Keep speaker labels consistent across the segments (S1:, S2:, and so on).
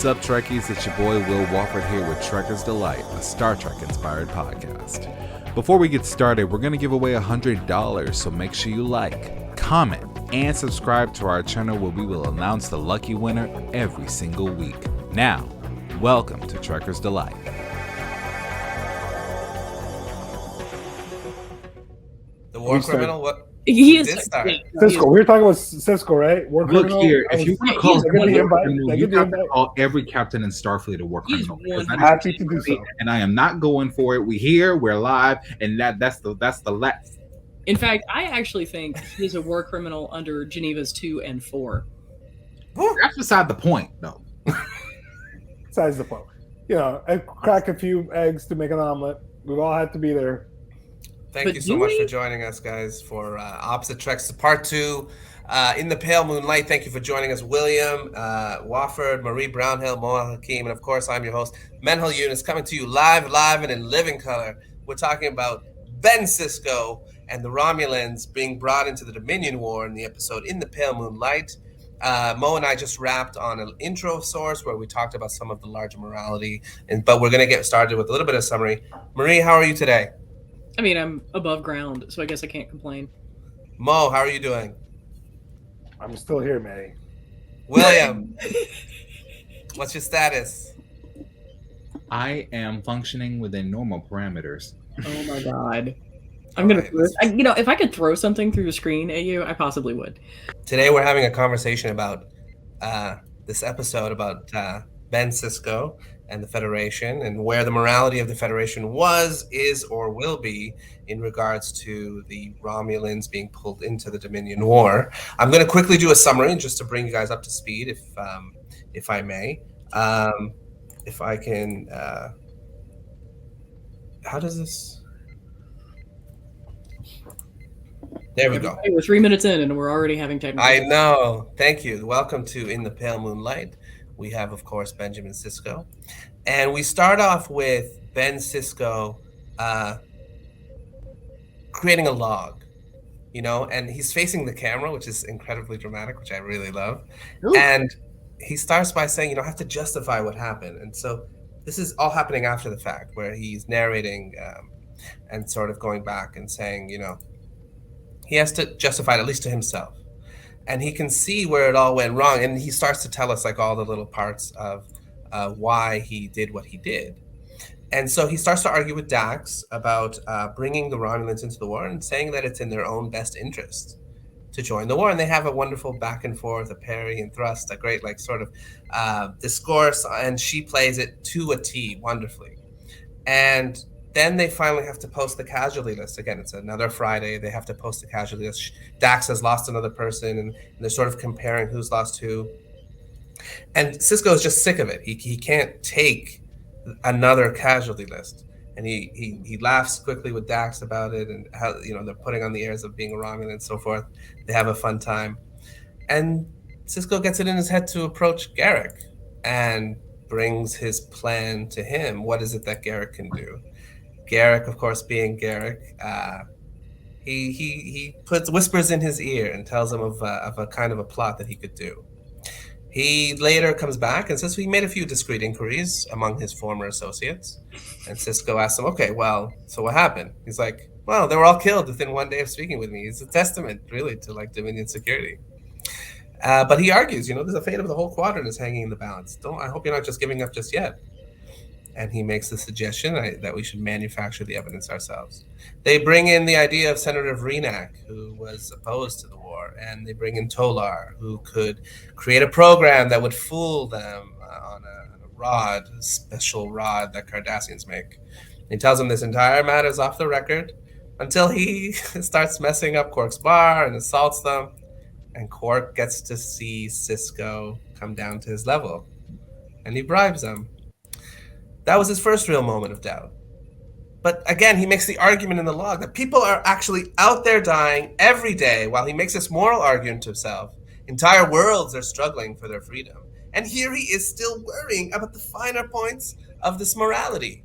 S1: What's up, Trekkies? It's your boy Will Wofford here with Trekker's Delight, a Star Trek-inspired podcast. Before we get started, we're going to give away $100, so make sure you like, comment, and subscribe to our channel where we will announce the lucky winner every single week. Now, welcome to Trekker's Delight.
S2: The war criminal? What?
S3: He is
S4: Cisco. We were talking about Cisco, right? War
S1: Look
S4: criminal.
S1: here, if you want to call
S4: They give me the invite. They
S1: you
S4: give me the
S1: have to
S4: invite.
S1: call every captain in Starfleet a war
S3: He's
S1: criminal.
S3: one-
S1: Because that is
S4: Happy to do so.
S1: and I am not going for it. We're live, and that's the last.
S3: In fact, I actually think he's a war criminal under Geneva's 2 and 4.
S1: That's beside the point, though.
S4: Besides the point. You know, I crack a few eggs to make an omelet. We've all had to be there.
S2: Thank
S3: But
S2: you so
S3: do
S2: much
S3: we?
S2: for joining us, guys, for Opposite Treks Part 2. In the Pale Moonlight, thank you for joining us, William, Wofford, Marie Brownhill, Moa Hakeem, and of course, I'm your host, Menhel Yunus, coming to you live and in living color. We're talking about Ben Sisko and the Romulans being brought into the Dominion War in the episode In the Pale Moonlight. Mo and I just wrapped on an intro source where we talked about some of the larger morality, but we're going to get started with a little bit of summary. Marie, how are you today?
S3: I mean, I'm above ground, so I guess I can't complain.
S2: Mo, how are you doing?
S4: I'm still here, May.
S2: William, what's your status?
S1: I am functioning within normal parameters.
S3: Oh my god. I'm gonna
S2: Alright,
S3: if I could throw something through the screen at you, I possibly would.
S2: Today we're having a conversation about this episode about Ben Sisko and the Federation and where the morality of the Federation was, is, or will be in regards to the Romulans being pulled into the Dominion War. I'm going to quickly do a summary just to bring you guys up to speed, if I may. If I can, how does this? There we go.
S3: Hey, we're 3 minutes in and we're already having technical.
S2: I know. Thank you. Welcome to In the Pale Moonlight. We have, of course, Benjamin Sisko. And we start off with Ben Sisko creating a log, and he's facing the camera, which is incredibly dramatic, which I really love.
S4: Ooh.
S2: And he starts by saying, I have to justify what happened. And so this is all happening after the fact, where he's narrating and sort of going back and saying, he has to justify it, at least to himself. And he can see where it all went wrong. And he starts to tell us like all the little parts of why he did what he did. And so he starts to argue with Dax about bringing the Romulans into the war and saying that it's in their own best interest to join the war. And they have a wonderful back and forth, a parry and thrust, a great sort of discourse. And she plays it to a T wonderfully. And then they finally have to post the casualty list. Again, it's another Friday. They have to post the casualty list. Dax has lost another person, and they're sort of comparing who's lost who. And Sisko is just sick of it. He can't take another casualty list. And he laughs quickly with Dax about it and how they're putting on the airs of being a Romulan and so forth. They have a fun time. And Sisko gets it in his head to approach Garrick and brings his plan to him. What is it that Garrick can do? Garrick, of course, being Garrick, he whispers in his ear and tells him of a kind of a plot that he could do. He later comes back and says he made a few discreet inquiries among his former associates. And Sisko asks him, okay, well, so what happened? He's like, well, they were all killed within 1 day of speaking with me. It's a testament, really, to Dominion security. But he argues, the fate of the whole quadrant is hanging in the balance. I hope you're not just giving up just yet. And he makes the suggestion that we should manufacture the evidence ourselves. They bring in the idea of Senator Vreenak, who was opposed to the war, and they bring in Tolar, who could create a program that would fool them on a rod, a special rod that Cardassians make. He tells them this entire matter is off the record until he starts messing up Quark's bar and assaults them, and Quark gets to see Sisko come down to his level, and he bribes him. That was his first real moment of doubt. But again, he makes the argument in the log that people are actually out there dying every day while he makes this moral argument to himself. Entire worlds are struggling for their freedom. And here he is still worrying about the finer points of this morality.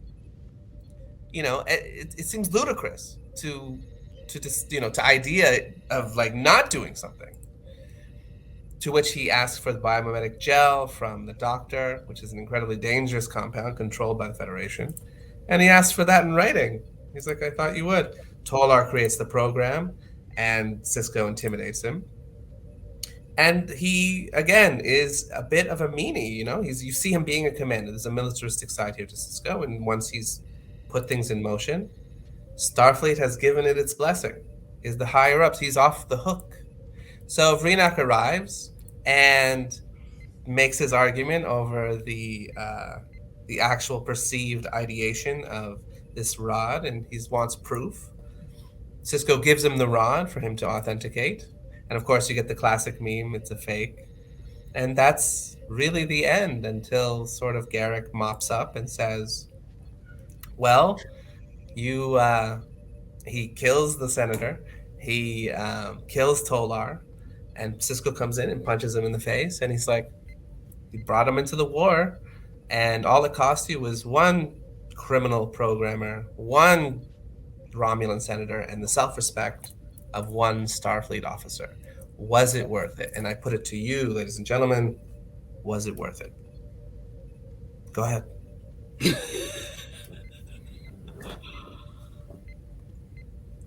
S2: It seems ludicrous to idea of not doing something. to which he asks for the biomimetic gel from the doctor, which is an incredibly dangerous compound controlled by the Federation. And he asks for that in writing. He's like, I thought you would. Tolar creates the program, and Sisko intimidates him. And he, again, is a bit of a meanie, you know? You see him being a commander. There's a militaristic side here to Sisko, and once he's put things in motion, Starfleet has given it its blessing. Is the higher-ups. He's off the hook. So Vreenak arrives and makes his argument over the actual perceived ideation of this rod, and he wants proof. Sisko gives him the rod for him to authenticate. And of course, you get the classic meme, it's a fake. And that's really the end until sort of Garrick mops up and says, well, he kills the senator, he kills Tolar, and Sisko comes in and punches him in the face. And he's like, you brought him into the war, and all it cost you was one criminal programmer, one Romulan senator, and the self-respect of one Starfleet officer. Was it worth it? And I put it to you, ladies and gentlemen, was it worth it? Go ahead.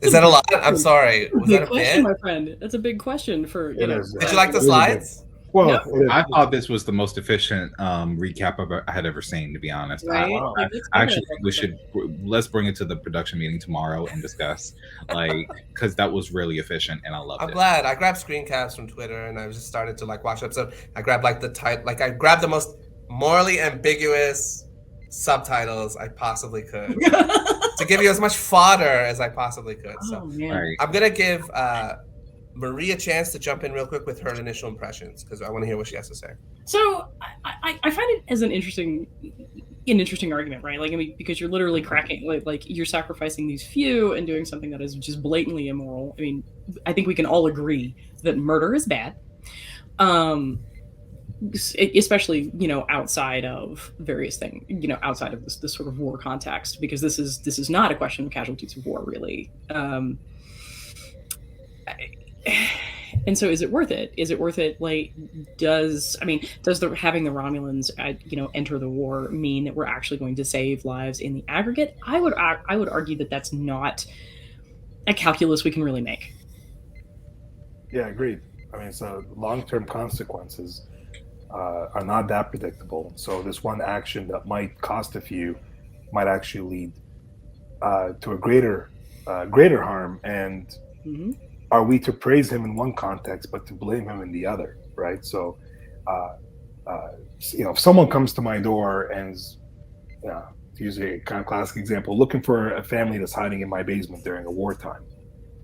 S2: Is that a lot? I'm sorry. Was that a
S3: question,
S2: bit?
S3: my friend? That's a big question for, you know.
S4: is,
S2: Did you like the slides?
S4: Well,
S3: No.
S4: it is.
S1: I thought this was the most efficient recap I had ever seen, to be honest.
S3: Right?
S4: Wow.
S3: Like, it's
S1: I
S3: kinda
S1: actually think we should let's bring it to the production meeting tomorrow and discuss, like, because that was really efficient and I loved
S2: I'm
S1: it.
S2: glad. I grabbed screencasts from Twitter and I just started to like watch episode. I grabbed like I grabbed the most morally ambiguous subtitles I possibly could to give you as much fodder as I possibly could.
S3: Oh,
S2: So
S3: man.
S1: Right.
S2: I'm gonna give Marie a chance to jump in real quick with her initial impressions because I want to hear what she has to say.
S3: So I find it as an interesting argument, right? Like, I mean, because you're literally cracking, like you're sacrificing these few and doing something that is just blatantly immoral. I mean, I think we can all agree that murder is bad, especially, you know, outside of various things, you know, outside of this sort of war context, because this is not a question of casualties of war, really. And so, is it worth it? Is it worth it? Like, does having the Romulans, you know, enter the war mean that we're actually going to save lives in the aggregate? I would argue that that's not a calculus we can really make.
S4: Yeah, agreed. I mean, so long-term consequences are not that predictable. So this one action that might cost a few might actually lead to a greater harm. And
S3: Mm-hmm.
S4: are we to praise him in one context but to blame him in the other, right? So you know, if someone comes to my door and is, to use a kind of classic example, looking for a family that's hiding in my basement during a wartime,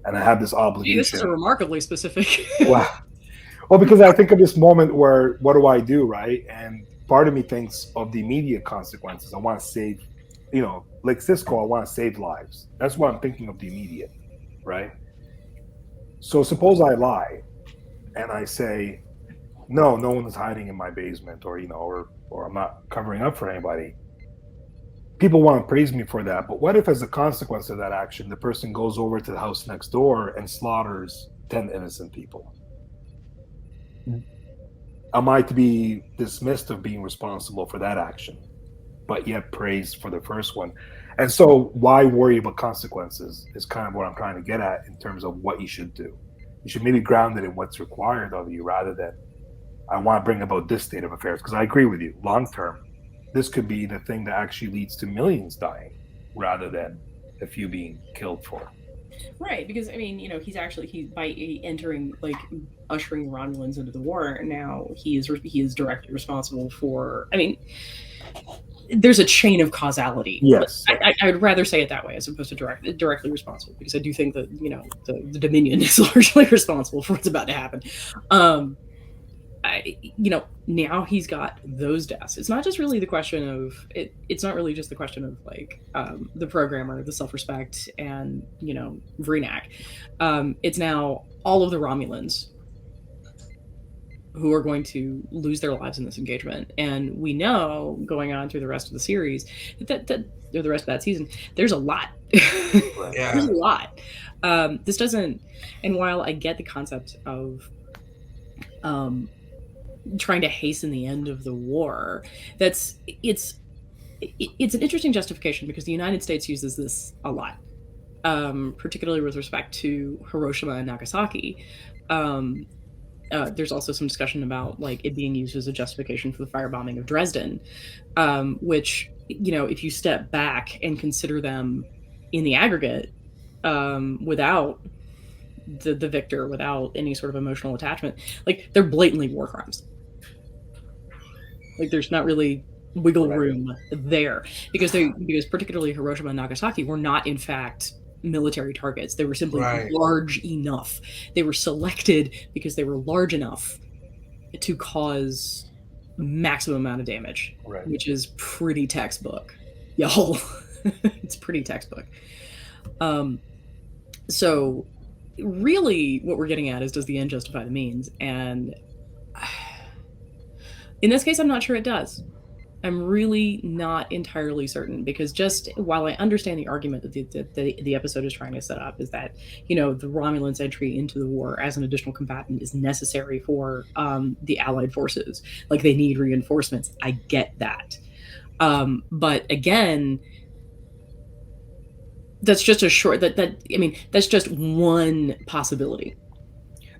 S4: and I have this obligation.
S3: This is a remarkably specific.
S4: Well, because I think of this moment where what do I do, right? And part of me thinks of the immediate consequences. I want to save, you know, like Sisko, I want to save lives. That's what I'm thinking of, the immediate, right? So suppose I lie and I say, no one is hiding in my basement, or, you know, or I'm not covering up for anybody. People want to praise me for that. But what if, as a consequence of that action, the person goes over to the house next door and slaughters 10 innocent people? Am I to be dismissed of being responsible for that action, but yet praised for the first one? And so why worry about consequences is kind of what I'm trying to get at in terms of what you should do. You should maybe ground it in what's required of you rather than, I want to bring about this state of affairs. Because I agree with you, long term, this could be the thing that actually leads to millions dying rather than a few being killed for.
S3: Right, because I mean, you know, he's by entering, like, ushering Romulans into the war. Now he is directly responsible for. I mean, there's a chain of causality.
S4: Yes,
S3: I would rather say it that way as opposed to directly responsible, because I do think that, you know, the Dominion is largely responsible for what's about to happen. You know, now he's got those deaths. It's not just really the question of it. It's not really just the question of, like, the programmer, the self-respect, and, you know, Vreenak. It's now all of the Romulans who are going to lose their lives in this engagement. And we know, going on through the rest of the series, that or the rest of that season, there's a lot.
S2: Yeah.
S3: There's a lot. This doesn't, and while I get the concept of trying to hasten the end of the war. It's an interesting justification because the United States uses this a lot, particularly with respect to Hiroshima and Nagasaki. There's also some discussion about like it being used as a justification for the firebombing of Dresden, which, you know, if you step back and consider them in the aggregate, without the victor, without any sort of emotional attachment, like they're blatantly war crimes. Like there's not really wiggle room there because particularly Hiroshima and Nagasaki were not in fact military targets. They were simply large enough. They were selected because they were large enough to cause maximum amount of damage, which is pretty textbook, y'all. It's pretty textbook. So really what we're getting at is, does the end justify the means? And in this case, I'm not sure it does. I'm really not entirely certain, because just while I understand the argument that the episode is trying to set up is that, you know, the Romulans' entry into the war as an additional combatant is necessary for the Allied forces. Like they need reinforcements. I get that. But again, that's just that's just one possibility.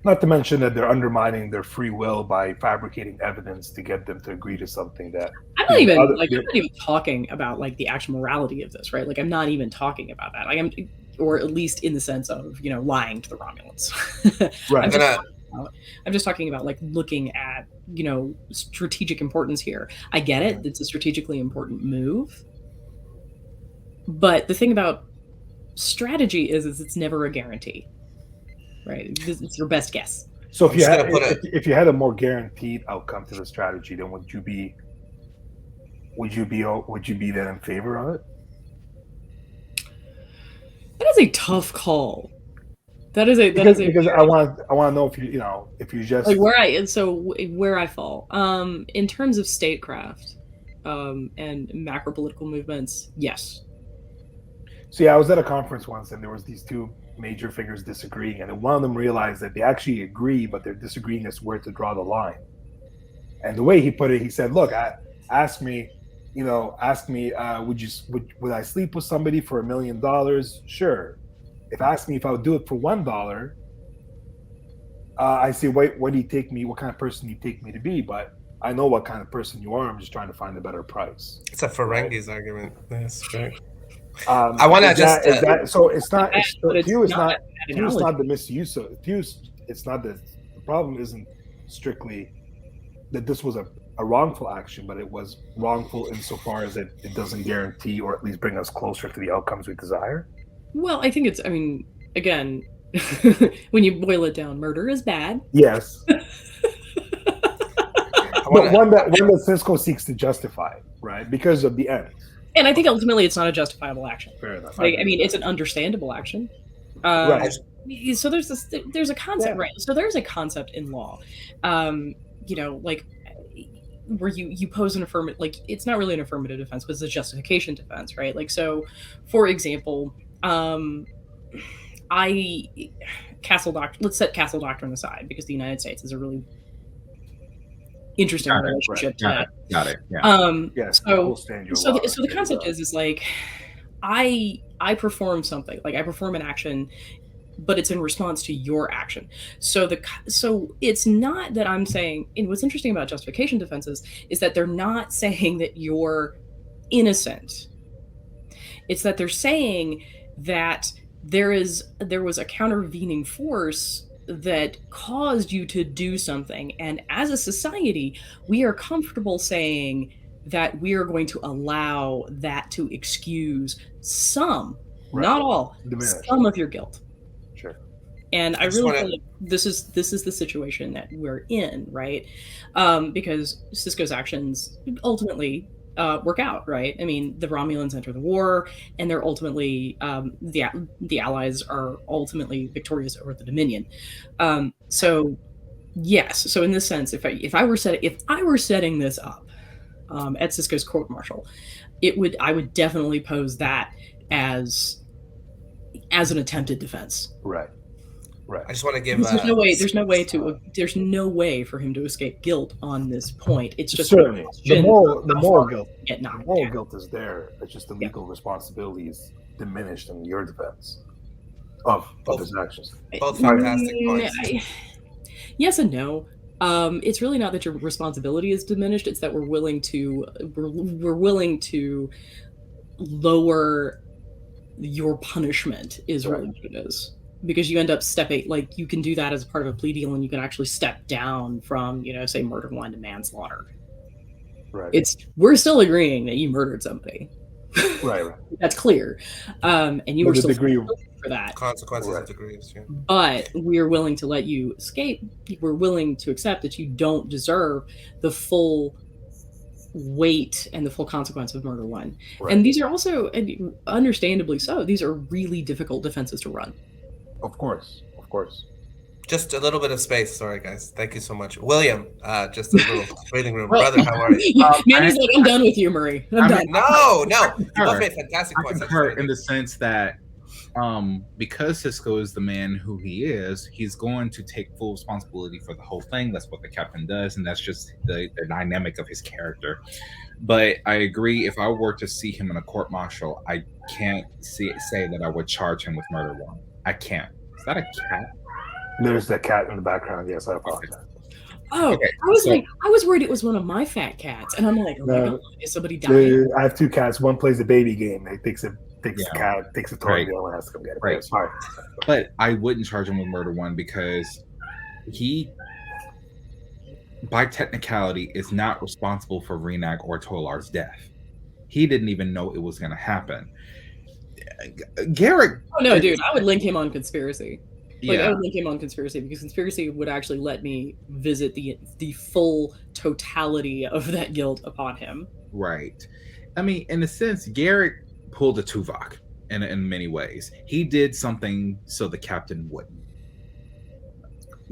S4: Not to mention that they're undermining their free will by fabricating evidence to get them to agree to something that
S3: I'm not even talking about like the actual morality of this, right? Like I'm not even talking about that. Or at least in the sense of, you know, lying to the Romulans.
S4: Right.
S3: I'm just talking about like looking at, you know, strategic importance here. I get it. It's a strategically important move. But the thing about strategy is it's never a guarantee. Right, it's your best guess.
S4: So if you had a more guaranteed outcome to the strategy, then would you be then in favor of it?
S3: That is a tough call. Because
S4: I want to know if you just
S3: like where I fall in terms of statecraft and macro political movements. Yes.
S4: So yeah, I was at a conference once, and there was these two major figures disagreeing, and one of them realized that they actually agree, but they're disagreeing as to where to draw the line. And the way he put it, he said, "Look, ask me, would I sleep with somebody for $1 million? Sure. If ask me if I would do it for $1, I say, wait, what do you take me? What kind of person do you take me to be? But I know what kind of person you are. I'm just trying to find a better price."
S2: It's a Ferengis argument. That's right.
S4: I want to so it's not the misuse of it's not that the problem isn't strictly that this was a wrongful action, but it was wrongful insofar as it doesn't guarantee or at least bring us closer to the outcomes we desire.
S3: Well, I think again, when you boil it down, murder is bad.
S4: Yes. But one that Sisko seeks to justify, right? Because of the end.
S3: And I think ultimately it's not a justifiable action.
S4: Fair enough.
S3: It's an understandable action.
S4: Right.
S3: So there's a concept, right? So there's a concept in law, like where you pose an affirmative, like it's not really an affirmative defense, but it's a justification defense, right? Like, so for example, let's set Castle Doctrine aside because the United States is a really interesting relationship to that.
S1: Got it. Yeah.
S4: Yes.
S3: So the concept is like I perform something, like I perform an action, but it's in response to your action. So it's not that I'm saying, and what's interesting about justification defenses is that they're not saying that you're innocent. It's that they're saying that there was a countervening force that caused you to do something, and as a society we are comfortable saying that we are going to allow that to excuse some, not all, some of your guilt.
S4: Sure.
S3: And I really feel like this is the situation that we're in, right? Because Sisko's actions ultimately work out, right? I mean, the Romulans enter the war, and they're ultimately the Allies are ultimately victorious over the Dominion. So yes, so in this sense, if I were setting this up at Sisko's court-martial, I would definitely pose that as an attempted defense.
S4: Right. Right.
S2: I just want to give.
S3: Because there's no way for him to escape guilt on this point. It's just
S4: certainly the moral guilt.
S3: Get
S4: The
S3: knocked
S4: moral
S3: down.
S4: guilt is there. It's just the legal responsibility is diminished in your defense of his actions.
S2: Both fantastic points.
S3: Yes and no. It's really not that your responsibility is diminished. It's that we're willing to lower your punishment is really what it is. Because you end up stepping, like, you can do that as a part of a plea deal, and you can actually step down from, say, murder one to manslaughter.
S4: Right.
S3: We're still agreeing that you murdered somebody.
S4: Right.
S3: That's clear. And you were still
S4: degree
S3: for that.
S2: Consequences of degrees. Yeah.
S3: But we're willing to let you escape. We're willing to accept that you don't deserve the full weight and the full consequence of murder one. Right. And these are also, and understandably so, these are really difficult defenses to run.
S4: Of course.
S2: Just a little bit of space. Sorry, guys. Thank you so much. William, just a little breathing room. Brother, how are you?
S3: Manny's like, I'm done with you, Murray. I'm done.
S2: No. You both made fantastic points.
S1: I concur in the sense that because Sisko is the man who he is, he's going to take full responsibility for the whole thing. That's what the captain does, and that's just the dynamic of his character. But I agree, if I were to see him in a court-martial, I can't say that I would charge him with murder one. I can't. Is that a cat?
S4: There's that cat in the background. Yes, I apologize.
S3: Oh, okay, I was worried it was one of my fat cats, and I'm like, oh my God, is somebody dying?
S4: I have two cats. One plays a baby game. He takes a cat, takes a toy, and the other one has to come get it.
S1: Right. Sorry. But I wouldn't charge him with murder one because he, by technicality, is not responsible for Renak or Tolar's death. He didn't even know it was going to happen. Garrick.
S3: Oh no, dude! I would link him on conspiracy.
S1: I
S3: would link him on conspiracy because conspiracy would actually let me visit the full totality of that guilt upon him.
S1: Right. I mean, in a sense, Garrick pulled a Tuvok in many ways. He did something so the captain wouldn't.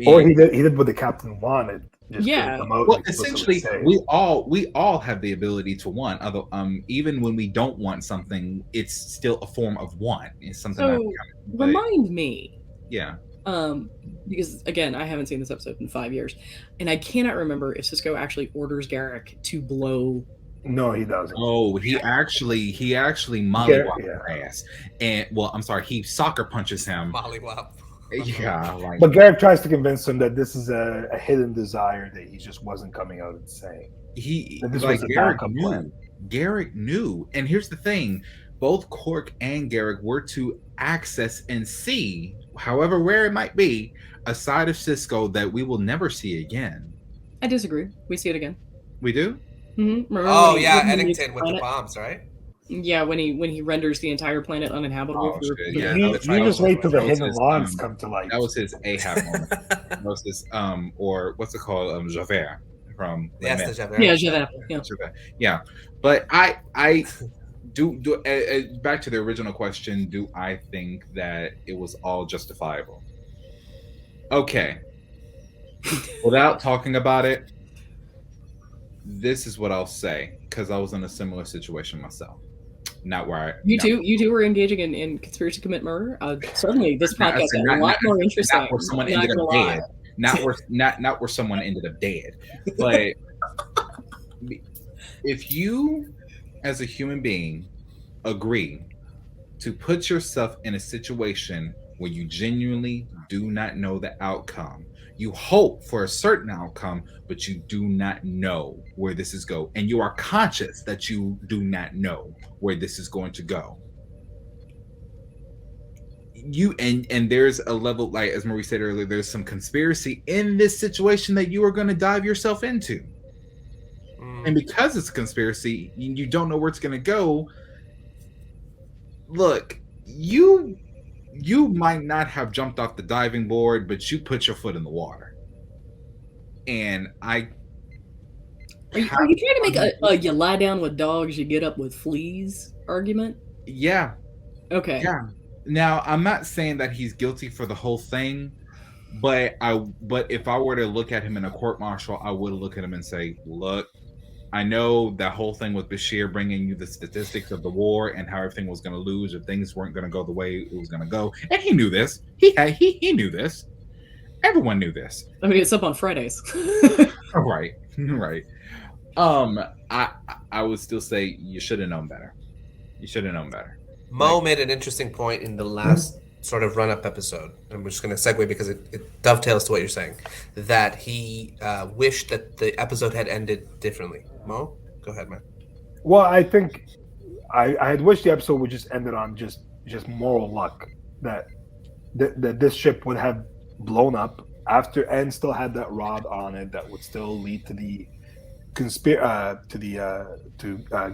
S4: Or he did what the captain wanted.
S1: Well, essentially, we all have the ability to want. Although, even when we don't want something, it's still a form of want. It's something.
S3: So remind me.
S1: Yeah.
S3: Because again, I haven't seen this episode in 5 years, and I cannot remember if Sisko actually orders Garrick to blow.
S4: No, he doesn't.
S1: Oh, he actually mollywops his ass, and he soccer punches him.
S2: Mollywop.
S1: Yeah,
S4: but Garrick tries to convince him that this is a hidden desire that he just wasn't coming out and saying.
S1: Garrick knew, and here's the thing: both Quark and Garrick were to access and see, however rare it might be, a side of Sisko that we will never see again.
S3: I disagree. We see it again.
S1: We do.
S3: Mm-hmm.
S2: Eddington with the bombs, right?
S3: Yeah, when he renders the entire planet uninhabitable.
S4: You just wait till the hidden lines come to light.
S1: That was his Ahab moment. That was his or what's it called? Javert from
S2: Javert.
S3: Yeah, Javert.
S1: Yeah, but I do back to the original question. Do I think that it was all justifiable? Okay. Without talking about it, this is what I'll say, because I was in a similar situation myself. Not where I...
S3: You two were engaging in conspiracy to commit murder? Certainly, this podcast is a lot more interesting.
S1: Not where someone ended up dead. Not where someone ended up dead. But if you, as a human being, agree to put yourself in a situation where you genuinely do not know the outcome, you hope for a certain outcome, but you do not know where this is going, and you are conscious that you do not know where this is going to go. You and there's a level, like as Marie said earlier, there's some conspiracy in this situation that you are going to dive yourself into, and because it's a conspiracy, you don't know where it's going to go. Look, you might not have jumped off the diving board, but you put your foot in the water. And Are you trying
S3: to make a you lie down with dogs, you get up with fleas argument?
S1: Yeah.
S3: Okay.
S1: Yeah. Now, I'm not saying that he's guilty for the whole thing, but if I were to look at him in a court martial, I would look at him and say, look, I know that whole thing with Bashir bringing you the statistics of the war and how everything was going to lose if things weren't going to go the way it was going to go, and he knew this. He knew this. Everyone knew this.
S3: I mean, it's up on Fridays.
S1: Right. I would still say you should have known better. You should have known better.
S2: Mo made an interesting point in the last sort of run-up episode, and we're just going to segue because it dovetails to what you're saying, that he wished that the episode had ended differently. Mo, go ahead, man.
S4: Well, I think I had wished the episode would just ended on just moral luck, that this ship would have blown up after and still had that rod on it that would still lead to the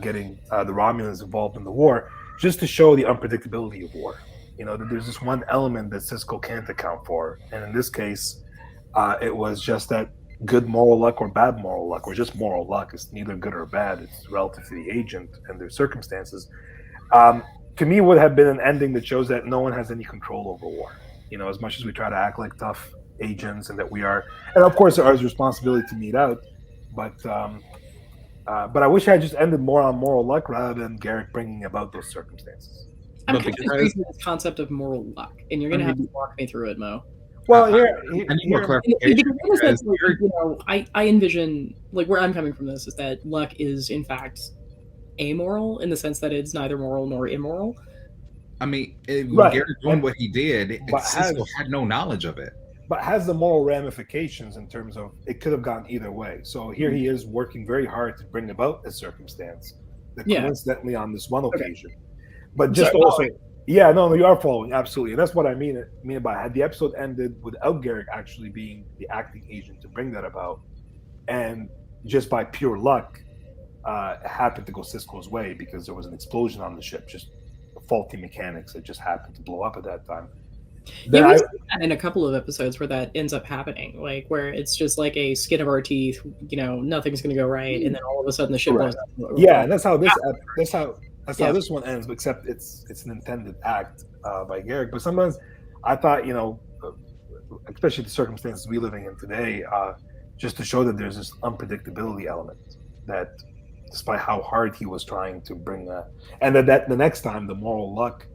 S4: getting the Romulans involved in the war, just to show the unpredictability of war. You know, that there's this one element that Cisco can't account for, and in this case, it was just that good moral luck or bad moral luck, or just moral luck. It's neither good or bad. It's relative to the agent and their circumstances. To me, would have been an ending that shows that no one has any control over war. You know, as much as we try to act like tough agents and that we are, and of course, there is responsibility to meet out. But I wish I had just ended more on moral luck rather than Garrick bringing about those circumstances.
S3: I'm kind of confused with this concept of moral luck, and you're going to have to walk me through it, Mo.
S4: Well,
S1: I need more clarification.
S3: Because, you know, I envision, like, where I'm coming from this is that luck is, in fact, amoral in the sense that it's neither moral nor immoral.
S1: I mean,
S4: Right.
S1: Garrick doing what he did,
S4: But
S1: Cisco had no knowledge of it.
S4: but has the moral ramifications in terms of it could have gone either way. So here he is working very hard to bring about a circumstance that coincidentally on this one occasion. But just also, yeah, no, you are following absolutely, and that's what I mean by had the episode ended without Garrick actually being the acting agent to bring that about, and just by pure luck, happened to go Cisco's way because there was an explosion on the ship, just faulty mechanics that just happened to blow up at that time.
S3: Yeah, we've seen that in a couple of episodes where that ends up happening, like where it's just like a skin of our teeth, you know, nothing's going to go right, and then all of a sudden the ship blows up.
S4: Yeah, and that's how this one ends. Except it's an intended act by Garrick. But sometimes I thought, you know, especially the circumstances we're living in today, just to show that there's this unpredictability element that, despite how hard he was trying to bring that, and that the next time the moral luck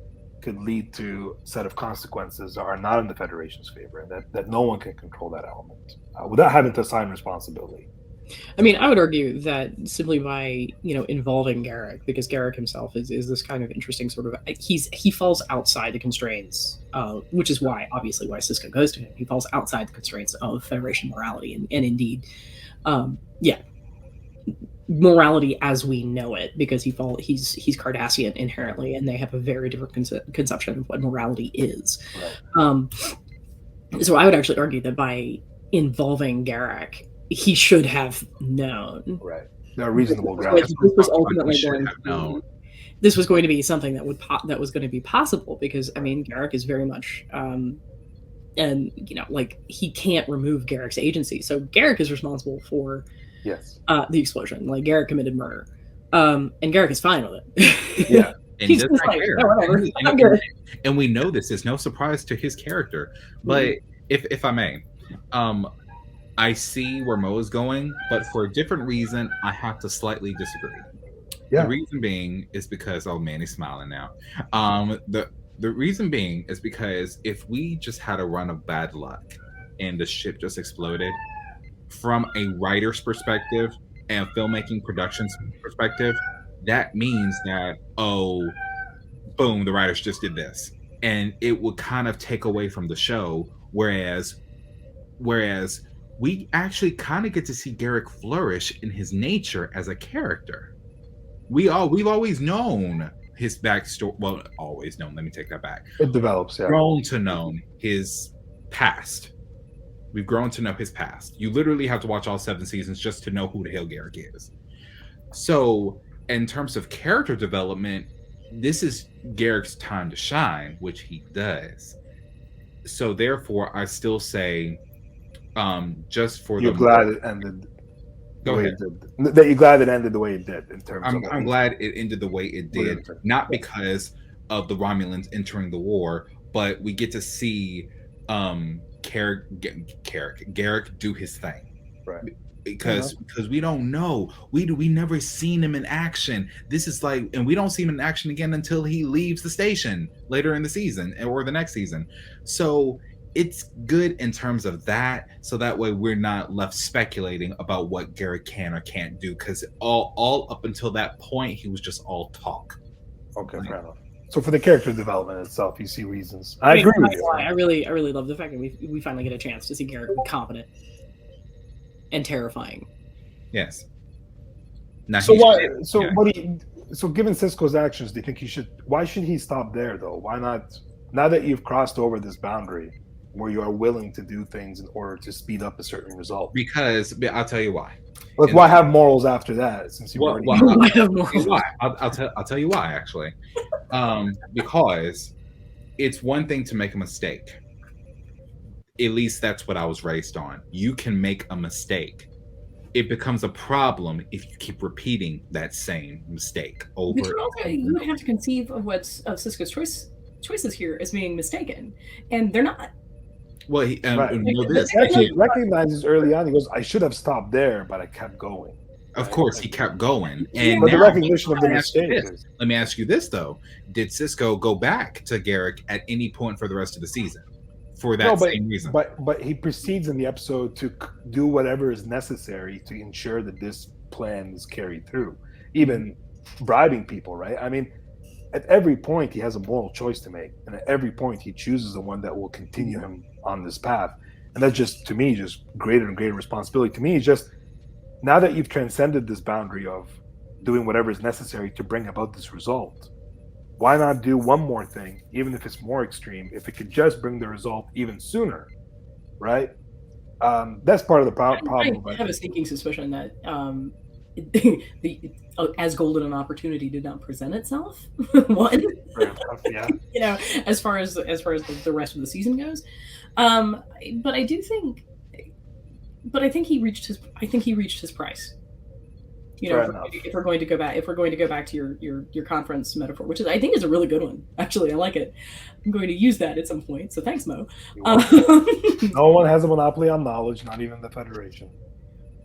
S4: could lead to a set of consequences that are not in the Federation's favor, and that no one can control that element without having to assign responsibility.
S3: I mean, I would argue that simply by, you know, involving Garrick, because Garrick himself is this kind of interesting sort of, he falls outside the constraints, which is why Cisco goes to him. He falls outside the constraints of Federation morality, and indeed, morality as we know it, because he's Cardassian inherently, and they have a very different conception of what morality is. Right. So I would actually argue that by involving Garrick, he should have known.
S4: Right. No reasonable ground.
S3: This was ultimately this was going to be something that was going to be possible, because I mean, Garrick is very much and you know, like, he can't remove Garrick's agency. So Garrick is responsible for the explosion. Like, Garrick committed murder. And Garrick is fine with it.
S1: Yeah. And
S3: he's just like, whatever.
S1: And we know this is no surprise to his character. But if I may, I see where Mo is going, but for a different reason, I have to slightly disagree. Yeah. The reason being is because, oh man, he's smiling now. The reason being is because if we just had a run of bad luck and the ship just exploded, from a writer's perspective and filmmaking production's perspective, that means that, oh, boom, the writers just did this. And it would kind of take away from the show, whereas we actually kind of get to see Garrick flourish in his nature as a character. We've always known his backstory. Well, always known. Let me take that back.
S4: It develops. Yeah.
S1: Grown to know his past. We've grown to know his past. You literally have to watch all 7 seasons just to know who the hell Garrick is. So, in terms of character development, this is Garrick's time to shine, which he does. So, therefore, I still say, just for
S4: you're glad it ended.
S1: Go ahead.
S4: That you're glad it ended the way it did. In terms,
S1: I'm glad it ended the way it did, not because of the Romulans entering the war, but we get to see Garrick do his thing.
S4: Right.
S1: because we don't know. We never seen him in action. This is like, and we don't see him in action again until he leaves the station later in the season or the next season. So it's good in terms of that, so that way we're not left speculating about what Garrett can or can't do, because all up until that point he was just all talk.
S4: Okay, fair enough. So for the character development itself, you see reasons. I agree with you.
S3: I really love the fact that we finally get a chance to see Garrett be competent and terrifying.
S1: Yes. Now,
S4: so why? So yeah. So given Cisco's actions, do you think he should? Why should he stop there though? Why not? Now that you've crossed over this boundary, where you are willing to do things in order to speed up a certain result.
S1: Because I'll tell you why.
S4: Like, why have morals after that? Since you already
S1: I'll tell you why actually. Because it's one thing to make a mistake. At least that's what I was raised on. You can make a mistake. It becomes a problem if you keep repeating that same mistake over.
S3: But you would have to conceive of Cisco's choices here as being mistaken, and they're not.
S1: Well, he
S4: actually recognizes early on. He goes, "I should have stopped there, but I kept going."
S1: Of course, he kept going.
S4: And but the recognition of the mistake.
S1: Let me ask you this though: did Cisco go back to Garrick at any point for the rest of the season for that same reason?
S4: But he proceeds in the episode to do whatever is necessary to ensure that this plan is carried through, even bribing people. Right? I mean, at every point he has a moral choice to make, and at every point he chooses the one that will continue him on this path. And that's just, to me, just greater and greater responsibility. To me, it's just, now that you've transcended this boundary of doing whatever is necessary to bring about this result, why not do one more thing, even if it's more extreme, if it could just bring the result even sooner, right? That's part of the problem.
S3: I have a sneaking suspicion that as golden an opportunity did not present itself. One,
S4: yeah.
S3: You know, as far as the rest of the season goes, but I think he reached his price. You know, if we're going to go back to your conference metaphor, which I think is a really good one. Actually, I like it. I'm going to use that at some point. So thanks, Mo.
S4: No one has a monopoly on knowledge, not even the Federation.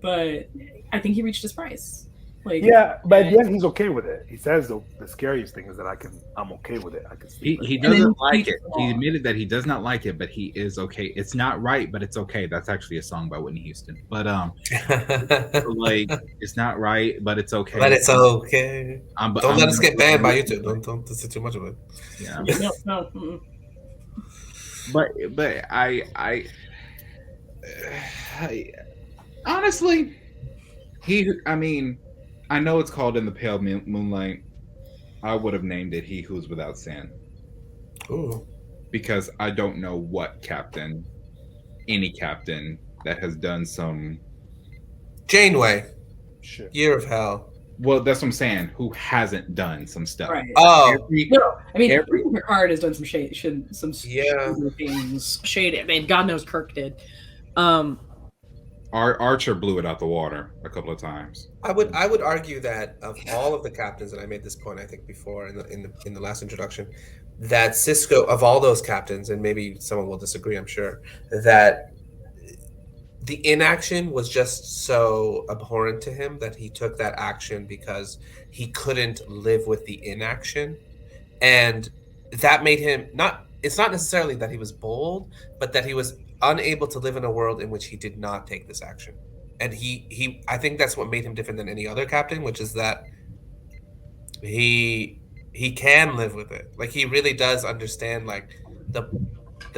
S3: But I think he reached his price. Like,
S4: yeah, but at the end he's okay with it. He says the scariest thing is that I'm okay with it. I can see
S1: he doesn't like it. He admitted that he does not like it, but he is okay. It's not right, but it's okay. That's actually a song by Whitney Houston. But like, it's not right, but it's okay.
S2: But it's okay. Don't let us get banned by YouTube. Don't listen too much of it.
S1: Yeah.
S3: No.
S1: But I honestly, I know it's called In the Pale Moonlight. I would have named it He Who's Without Sin.
S2: Ooh.
S1: Because I don't know what any captain that has done some...
S2: Janeway.
S4: Shit.
S2: Year of Hell.
S1: Well, that's what I'm saying. Who hasn't done some stuff?
S3: Right.
S2: Oh.
S3: Picard has done some things. Shade. I mean, God knows Kirk did.
S1: Archer blew it out the water a couple of times.
S2: I would argue that of all of the captains, and I made this point I think before in the last introduction, that Cisco, of all those captains, and maybe someone will disagree, I'm sure, that the inaction was just so abhorrent to him that he took that action because he couldn't live with the inaction, and that made him not. It's not necessarily that he was bold, but that he was unable to live in a world in which he did not take this action. And he I think that's what made him different than any other captain, which is that he can live with it. Like, he really does understand, like, the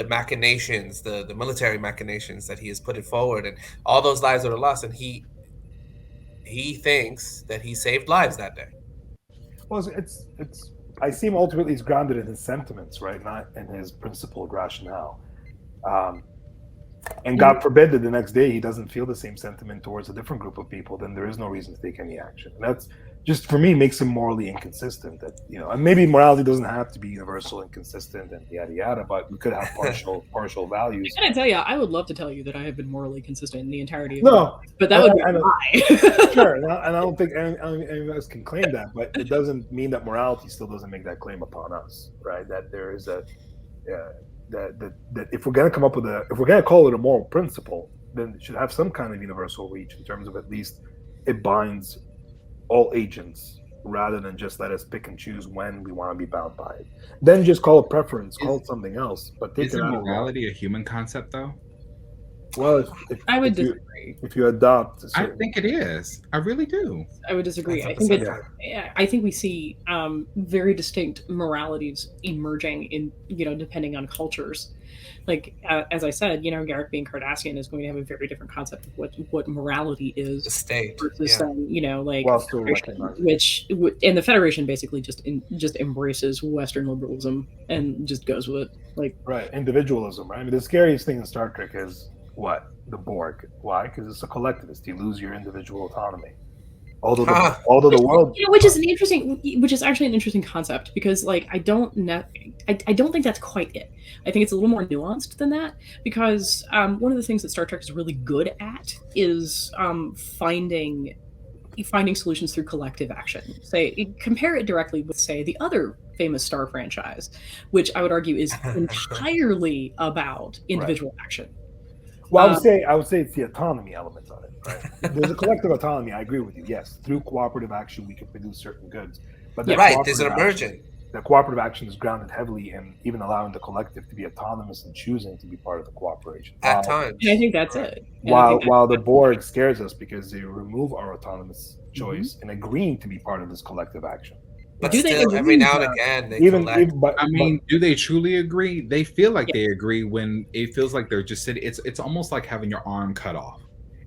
S2: machinations, the military machinations that he has put it forward, and all those lives that are lost, and he thinks that he saved lives that day.
S4: Well, it's I see him ultimately he's grounded in his sentiments, right? Not in his principled rationale. And God forbid that the next day he doesn't feel the same sentiment towards a different group of people, then there is no reason to take any action. And that's just, for me, makes him morally inconsistent. That, you know, and maybe morality doesn't have to be universal and consistent and yada yada, but we could have partial values.
S3: I gotta tell you, I would love to tell you that I have been morally consistent in the entirety of
S4: my
S3: life, but that would be a lie.
S4: Sure, and I don't think anyone else can claim that, but it doesn't mean that morality still doesn't make that claim upon us, right? That there is that if we're going to come up with if we're going to call it a moral principle, then it should have some kind of universal reach in terms of at least it binds all agents rather than just let us pick and choose when we want to be bound by it. Then just call it preference, call it something else, but take it
S1: Isn't
S4: out of
S1: morality a human concept, though?
S4: Well,
S3: I would
S4: if you,
S3: disagree.
S4: if you adopt,
S1: I think it is. I really do.
S3: I would disagree. I
S2: That's
S3: think
S2: what
S3: I think we see very distinct moralities emerging in depending on cultures. Like as I said, Garrick being Cardassian is going to have a very different concept of what morality is
S2: The state.
S3: versus
S2: Yeah.
S3: like
S4: While still
S3: Federation,
S4: recognizing.
S3: and the Federation basically just embraces Western liberalism and just goes with it. Like
S4: right, individualism, right? I mean, the scariest thing in Star Trek is what? The Borg. Why? Because it's a collectivist. You lose your individual autonomy. Although the world,
S3: which is actually an interesting concept because like I don't think that's quite it. I think it's a little more nuanced than that because one of the things that Star Trek is really good at is finding solutions through collective action. Say compare it directly with say the other famous Star franchise, which I would argue is entirely about individual action.
S4: well, I would say it's the autonomy element of it. Right? There's a collective autonomy. I agree with you. Yes, through cooperative action, we can produce certain goods. But that
S2: Right, there's an
S4: cooperative
S2: emergent.
S4: The cooperative action is grounded heavily in even allowing the collective to be autonomous and choosing to be part of the cooperation.
S2: At times.
S3: And I think that's it. And I
S4: While
S3: think
S4: while the Borg scares us because they remove our autonomous choice and agreeing to be part of this collective action.
S2: But
S3: Do they
S2: still,
S3: agree?
S2: every now and again, they
S4: Even,
S2: collect.
S4: but
S1: I mean, do they truly agree? They feel like they agree when it feels like they're just sitting. It's almost like having your arm cut off,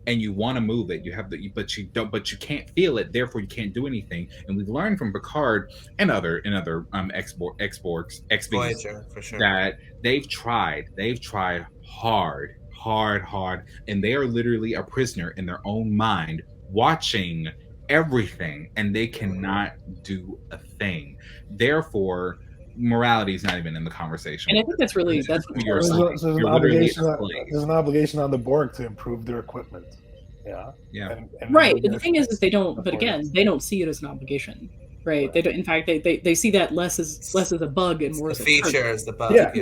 S1: and you want to move it. You have but you don't. But you can't feel it. Therefore, you can't do anything. And we've learned from Picard and other X-Borgs,
S2: Voyager, for sure.
S1: that they've tried hard, and they are literally a prisoner in their own mind, watching everything, and they cannot do a thing. Therefore, morality is not even in the conversation.
S3: And I think that's really
S4: there's an obligation on the Borg to improve their equipment. Yeah. And
S3: right. But the thing is they don't. But again, they don't see it as an obligation. Right. They don't. In fact, they see that less as a bug and more as a
S2: feature as the bug.
S4: Yeah.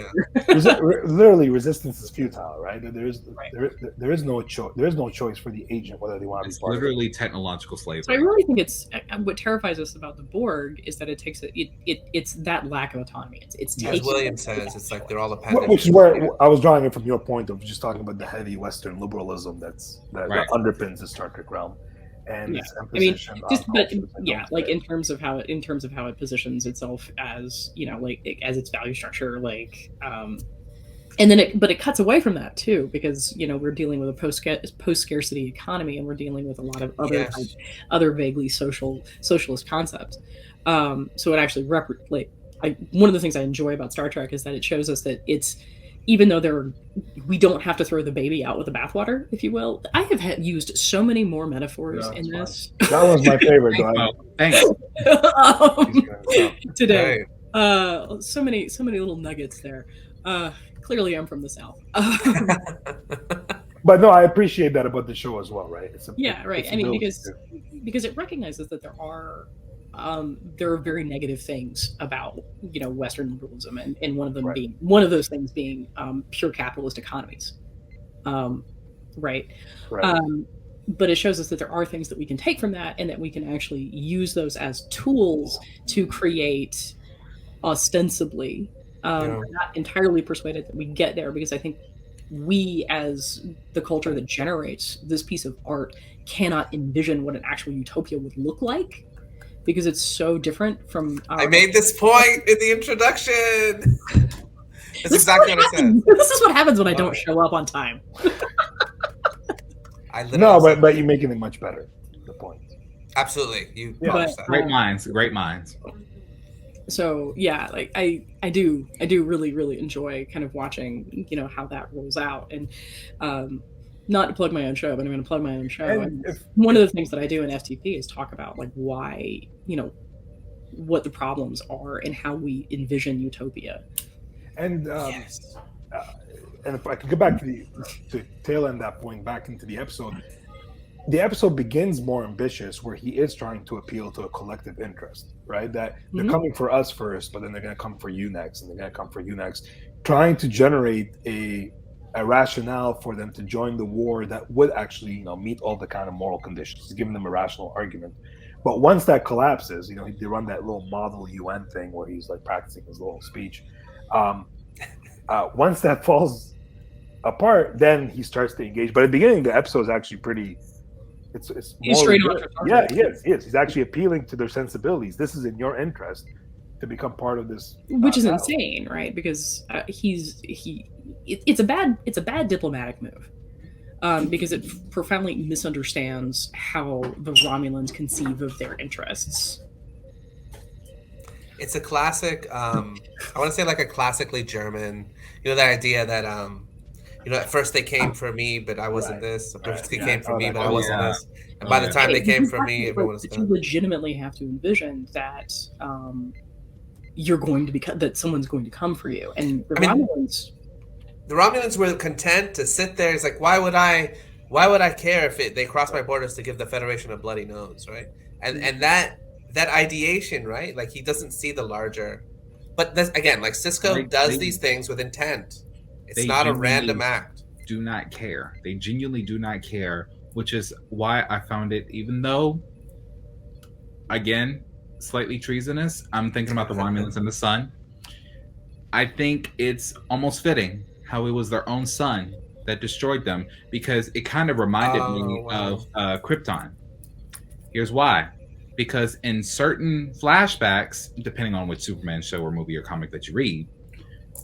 S4: Literally, resistance is futile. Right. There is no choice. There is no choice for the agent whether they want to be part
S1: literally
S4: of it.
S1: technological slavery.
S3: So I really think it's what terrifies us about the Borg is that it's that lack of autonomy. It's
S2: as William says, it's like they're all appended.
S4: Which is where I was drawing it from your point of just talking about the heavy Western liberalism that underpins the Star Trek realm. And
S3: like in terms of how it positions itself as as its value structure, and then it cuts away from that too because we're dealing with a post scarcity economy and we're dealing with a lot of other vaguely socialist concepts. So it actually one of the things I enjoy about Star Trek is that it shows us that it's. Even though we don't have to throw the baby out with the bathwater, if you will. I have used so many more metaphors in this.
S4: That was my favorite.
S1: Thanks.
S3: Today, so many little nuggets there. Clearly, I'm from the South.
S4: But no, I appreciate that about the show as well, right?
S3: Right. I mean, because it recognizes that there are very negative things about Western liberalism, and one of them being one of those things being pure capitalist economies, right? But it shows us that there are things that we can take from that, and that we can actually use those as tools to create ostensibly. I'm not entirely persuaded that we get there because I think we, as the culture that generates this piece of art, cannot envision what an actual utopia would look like. Because it's so different from.
S2: I made this point in the introduction. That's exactly what I said.
S3: This is what happens when I don't show up on time.
S4: But you're making it much better. The point.
S2: Absolutely,
S1: Great minds.
S3: So yeah, like I do really enjoy kind of watching how that rolls out and. Not to plug my own show, but I'm going to plug my own show. And one of the things that I do in FTP is talk about why, what the problems are and how we envision utopia.
S4: And and if I could go back to tail end that point back into the episode begins more ambitious, where he is trying to appeal to a collective interest, right? That they're coming for us first, but then they're going to come for you next, and they're going to come for you next, trying to generate a a rationale for them to join the war that would actually, meet all the kind of moral conditions, giving them a rational argument. But once that collapses, they run that little model UN thing where he's like practicing his little speech. Once that falls apart, then he starts to engage. But at the beginning, the episode is actually pretty. It's
S3: He's
S4: more
S3: straight
S4: legit.
S3: on.
S4: Yeah, he is. He's actually appealing to their sensibilities. This is in your interest to become part of this,
S3: Which is
S4: battle.
S3: insane, right? Because it's a bad diplomatic move, because it profoundly misunderstands how the Romulans conceive of their interests.
S2: It's a classic. I want to say like a classically German. The idea that at first they came for me, but I wasn't this. First they came for me, but I wasn't this. And by the time they came for me, everyone was
S3: But
S2: done.
S3: you legitimately have to envision that you're going to that someone's going to come for you, and the Romulans.
S2: The Romulans were content to sit there. It's like, why would I care if they cross my borders to give the Federation a bloody nose, right? And that ideation, right? Like he doesn't see the larger. But this, again, like Cisco does these things with intent. It's not a random act.
S1: Do not care. They genuinely do not care, which is why I found it, even though, again, slightly treasonous. I'm thinking about the Romulans and the Sun. I think it's almost fitting how it was their own son that destroyed them, because it kind of reminded me of Krypton. Here's why. Because in certain flashbacks, depending on which Superman show or movie or comic that you read,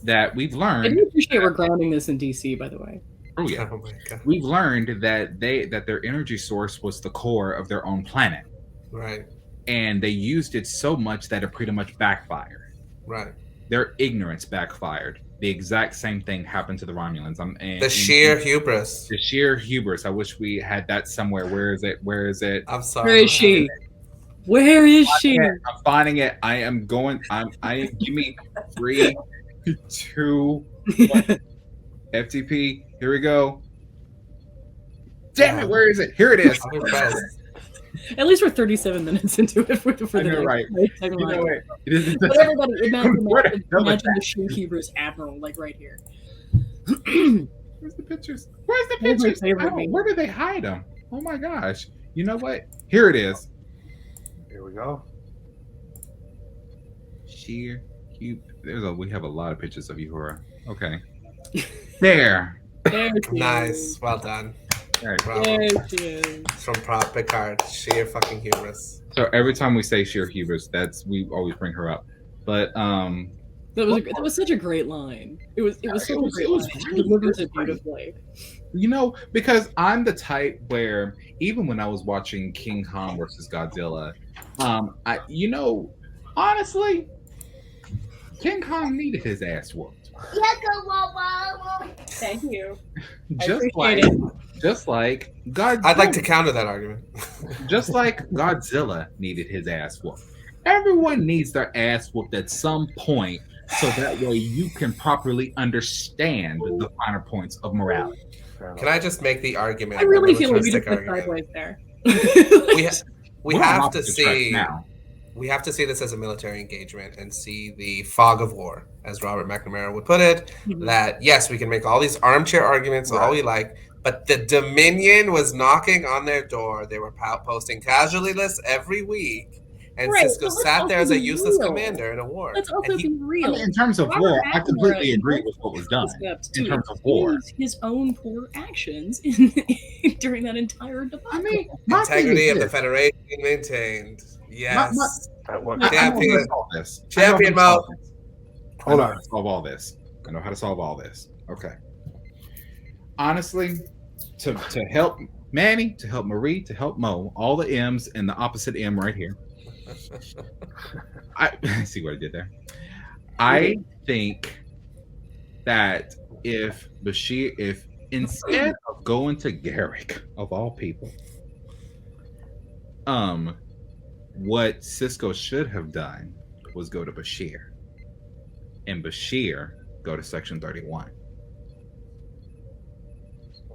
S1: that we've learned.
S3: I do appreciate we're grounding this in DC, by the way.
S1: Oh yeah,
S2: Oh my God.
S1: we've learned that their energy source was the core of their own planet,
S2: Right.
S1: and they used it so much that it pretty much backfired.
S2: Right.
S1: Their ignorance backfired. The exact same thing happened to the Romulans.
S2: The sheer hubris.
S1: The sheer hubris. I wish we had that somewhere. Where is it? Where is it?
S2: I'm sorry.
S3: Where is she? Where is she?
S1: I'm finding it. I am going. Give me 3, 2, 1. FTP. Here we go. Damn it! Where is it? Here it is.
S2: I'm impressed.
S3: At least we're 37 minutes into it for
S1: I
S3: the
S1: know, right?
S3: second
S1: You know
S3: line.
S1: what? It is.
S3: But everybody, imagine
S1: Where
S3: the sheer hubris admiral, like right here.
S1: Where's the pictures? Where's the
S3: Those are my
S1: pictures?
S3: favorite
S1: Oh,
S3: memes.
S1: where do they hide them? Oh my gosh! You know what? Here it is.
S4: Here we go.
S1: Sheer cute. We have a lot of pictures of Uhura. Okay. There.
S3: There she
S2: Nice.
S3: is.
S2: Well done.
S1: All right.
S2: Bravo.
S3: There she is.
S2: From Prop Picard. Sheer fucking hubris.
S1: So every time we say sheer hubris, we always bring her up. But
S3: That was such a great line. It was such a great line. She delivered it beautifully.
S1: Because I'm the type where even when I was watching King Kong versus Godzilla, honestly, King Kong needed his ass whooped.
S3: Thank you.
S1: Just like Godzilla.
S2: I'd like to counter that argument.
S1: Just like Godzilla needed his ass whooped. Everyone needs their ass whooped at some point, so that way you can properly understand the finer points of morality.
S2: Can I just make the argument?
S3: I really feel like we
S2: militaristic
S3: just went
S2: argument?
S3: sideways there.
S2: We
S1: We're on
S2: have to
S1: opposite tracks
S2: see.
S1: now.
S2: We have to see this as a military engagement and see the fog of war, as Robert McNamara would put it.
S3: Mhm.
S2: That yes, we can make all these armchair arguments all we like, but the Dominion was knocking on their door. They were posting casualty lists every week, and
S3: Right,
S2: Cisco
S3: but let's
S2: sat there as
S3: also
S2: a
S3: be
S2: useless
S3: real.
S2: commander in a war.
S3: Let's also
S2: And he-
S3: be real.
S1: In terms of
S3: Robert
S1: war, I completely
S3: McNamara
S1: agree with what was done.
S3: steps
S1: In
S3: to
S1: terms of war,
S3: excuse his own poor actions during that entire debacle.
S1: I mean, my thing
S2: integrity
S1: is
S2: of the
S1: this.
S2: Federation maintained. Yes.
S4: What,
S3: Yeah.
S1: I know how to
S2: Champion.
S1: solve this.
S2: Champion
S1: I know how to
S2: mode.
S1: solve this.
S4: Hold
S1: I know
S4: on.
S1: how to solve all this. I know how to solve all this. Okay. Honestly, to help Manny, to help Marie, to help Mo, all the M's and the opposite M right here. I see what I did there. I think that if instead of going to Garrick of all people, what Cisco should have done was go to Bashir, and Bashir go to Section 31.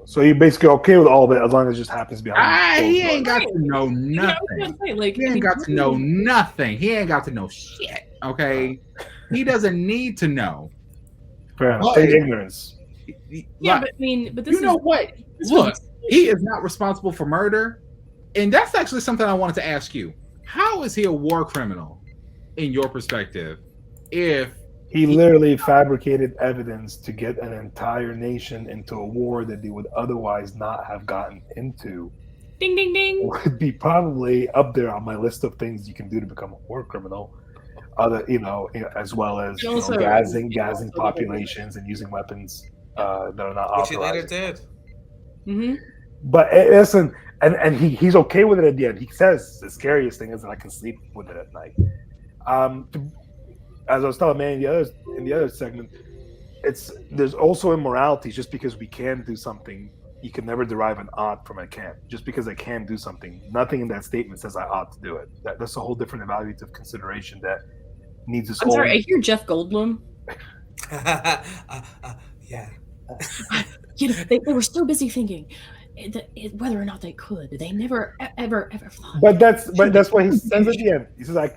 S4: So you're basically okay with all of it as long as it just happens behind.
S1: He ain't got
S3: Right.
S1: to know
S3: Yeah, I was
S1: nothing.
S3: gonna say, like,
S1: He ain't got to know nothing. He ain't got to know shit. Okay, he doesn't need to know.
S4: Fair enough.
S1: Well,
S4: Take ignorance.
S3: Yeah, but I mean, but this
S5: you know
S3: is
S5: what?
S3: this
S5: Look,
S3: was-
S5: he is not responsible for murder, and that's actually something I wanted to ask you. How is he a war criminal in your perspective? If
S4: He literally fabricated evidence to get an entire nation into a war that they would otherwise not have gotten into.
S3: ding ding ding.
S4: Would be probably up there on my list of things you can do to become a war criminal. Other, as well as
S3: And also-
S4: gassing
S3: also-
S4: populations and using weapons that are not
S2: Which he later
S4: authorized.
S2: did.
S3: Mm-hmm.
S4: But listen, and he's okay with it at the end. He says the scariest thing is that I can sleep with it at night. As I was telling man in the other segment, there's also immorality. Just because we can do something, you can never derive an ought from a can. Just because I can do something, nothing in that statement says I ought to do it. That's a whole different evaluative consideration that needs its
S3: I'm
S4: own.
S3: sorry, I hear Jeff Goldblum.
S2: Yeah.
S3: They were so busy thinking whether or not they could. They never ever thought.
S4: But that's what he says at the end. He says I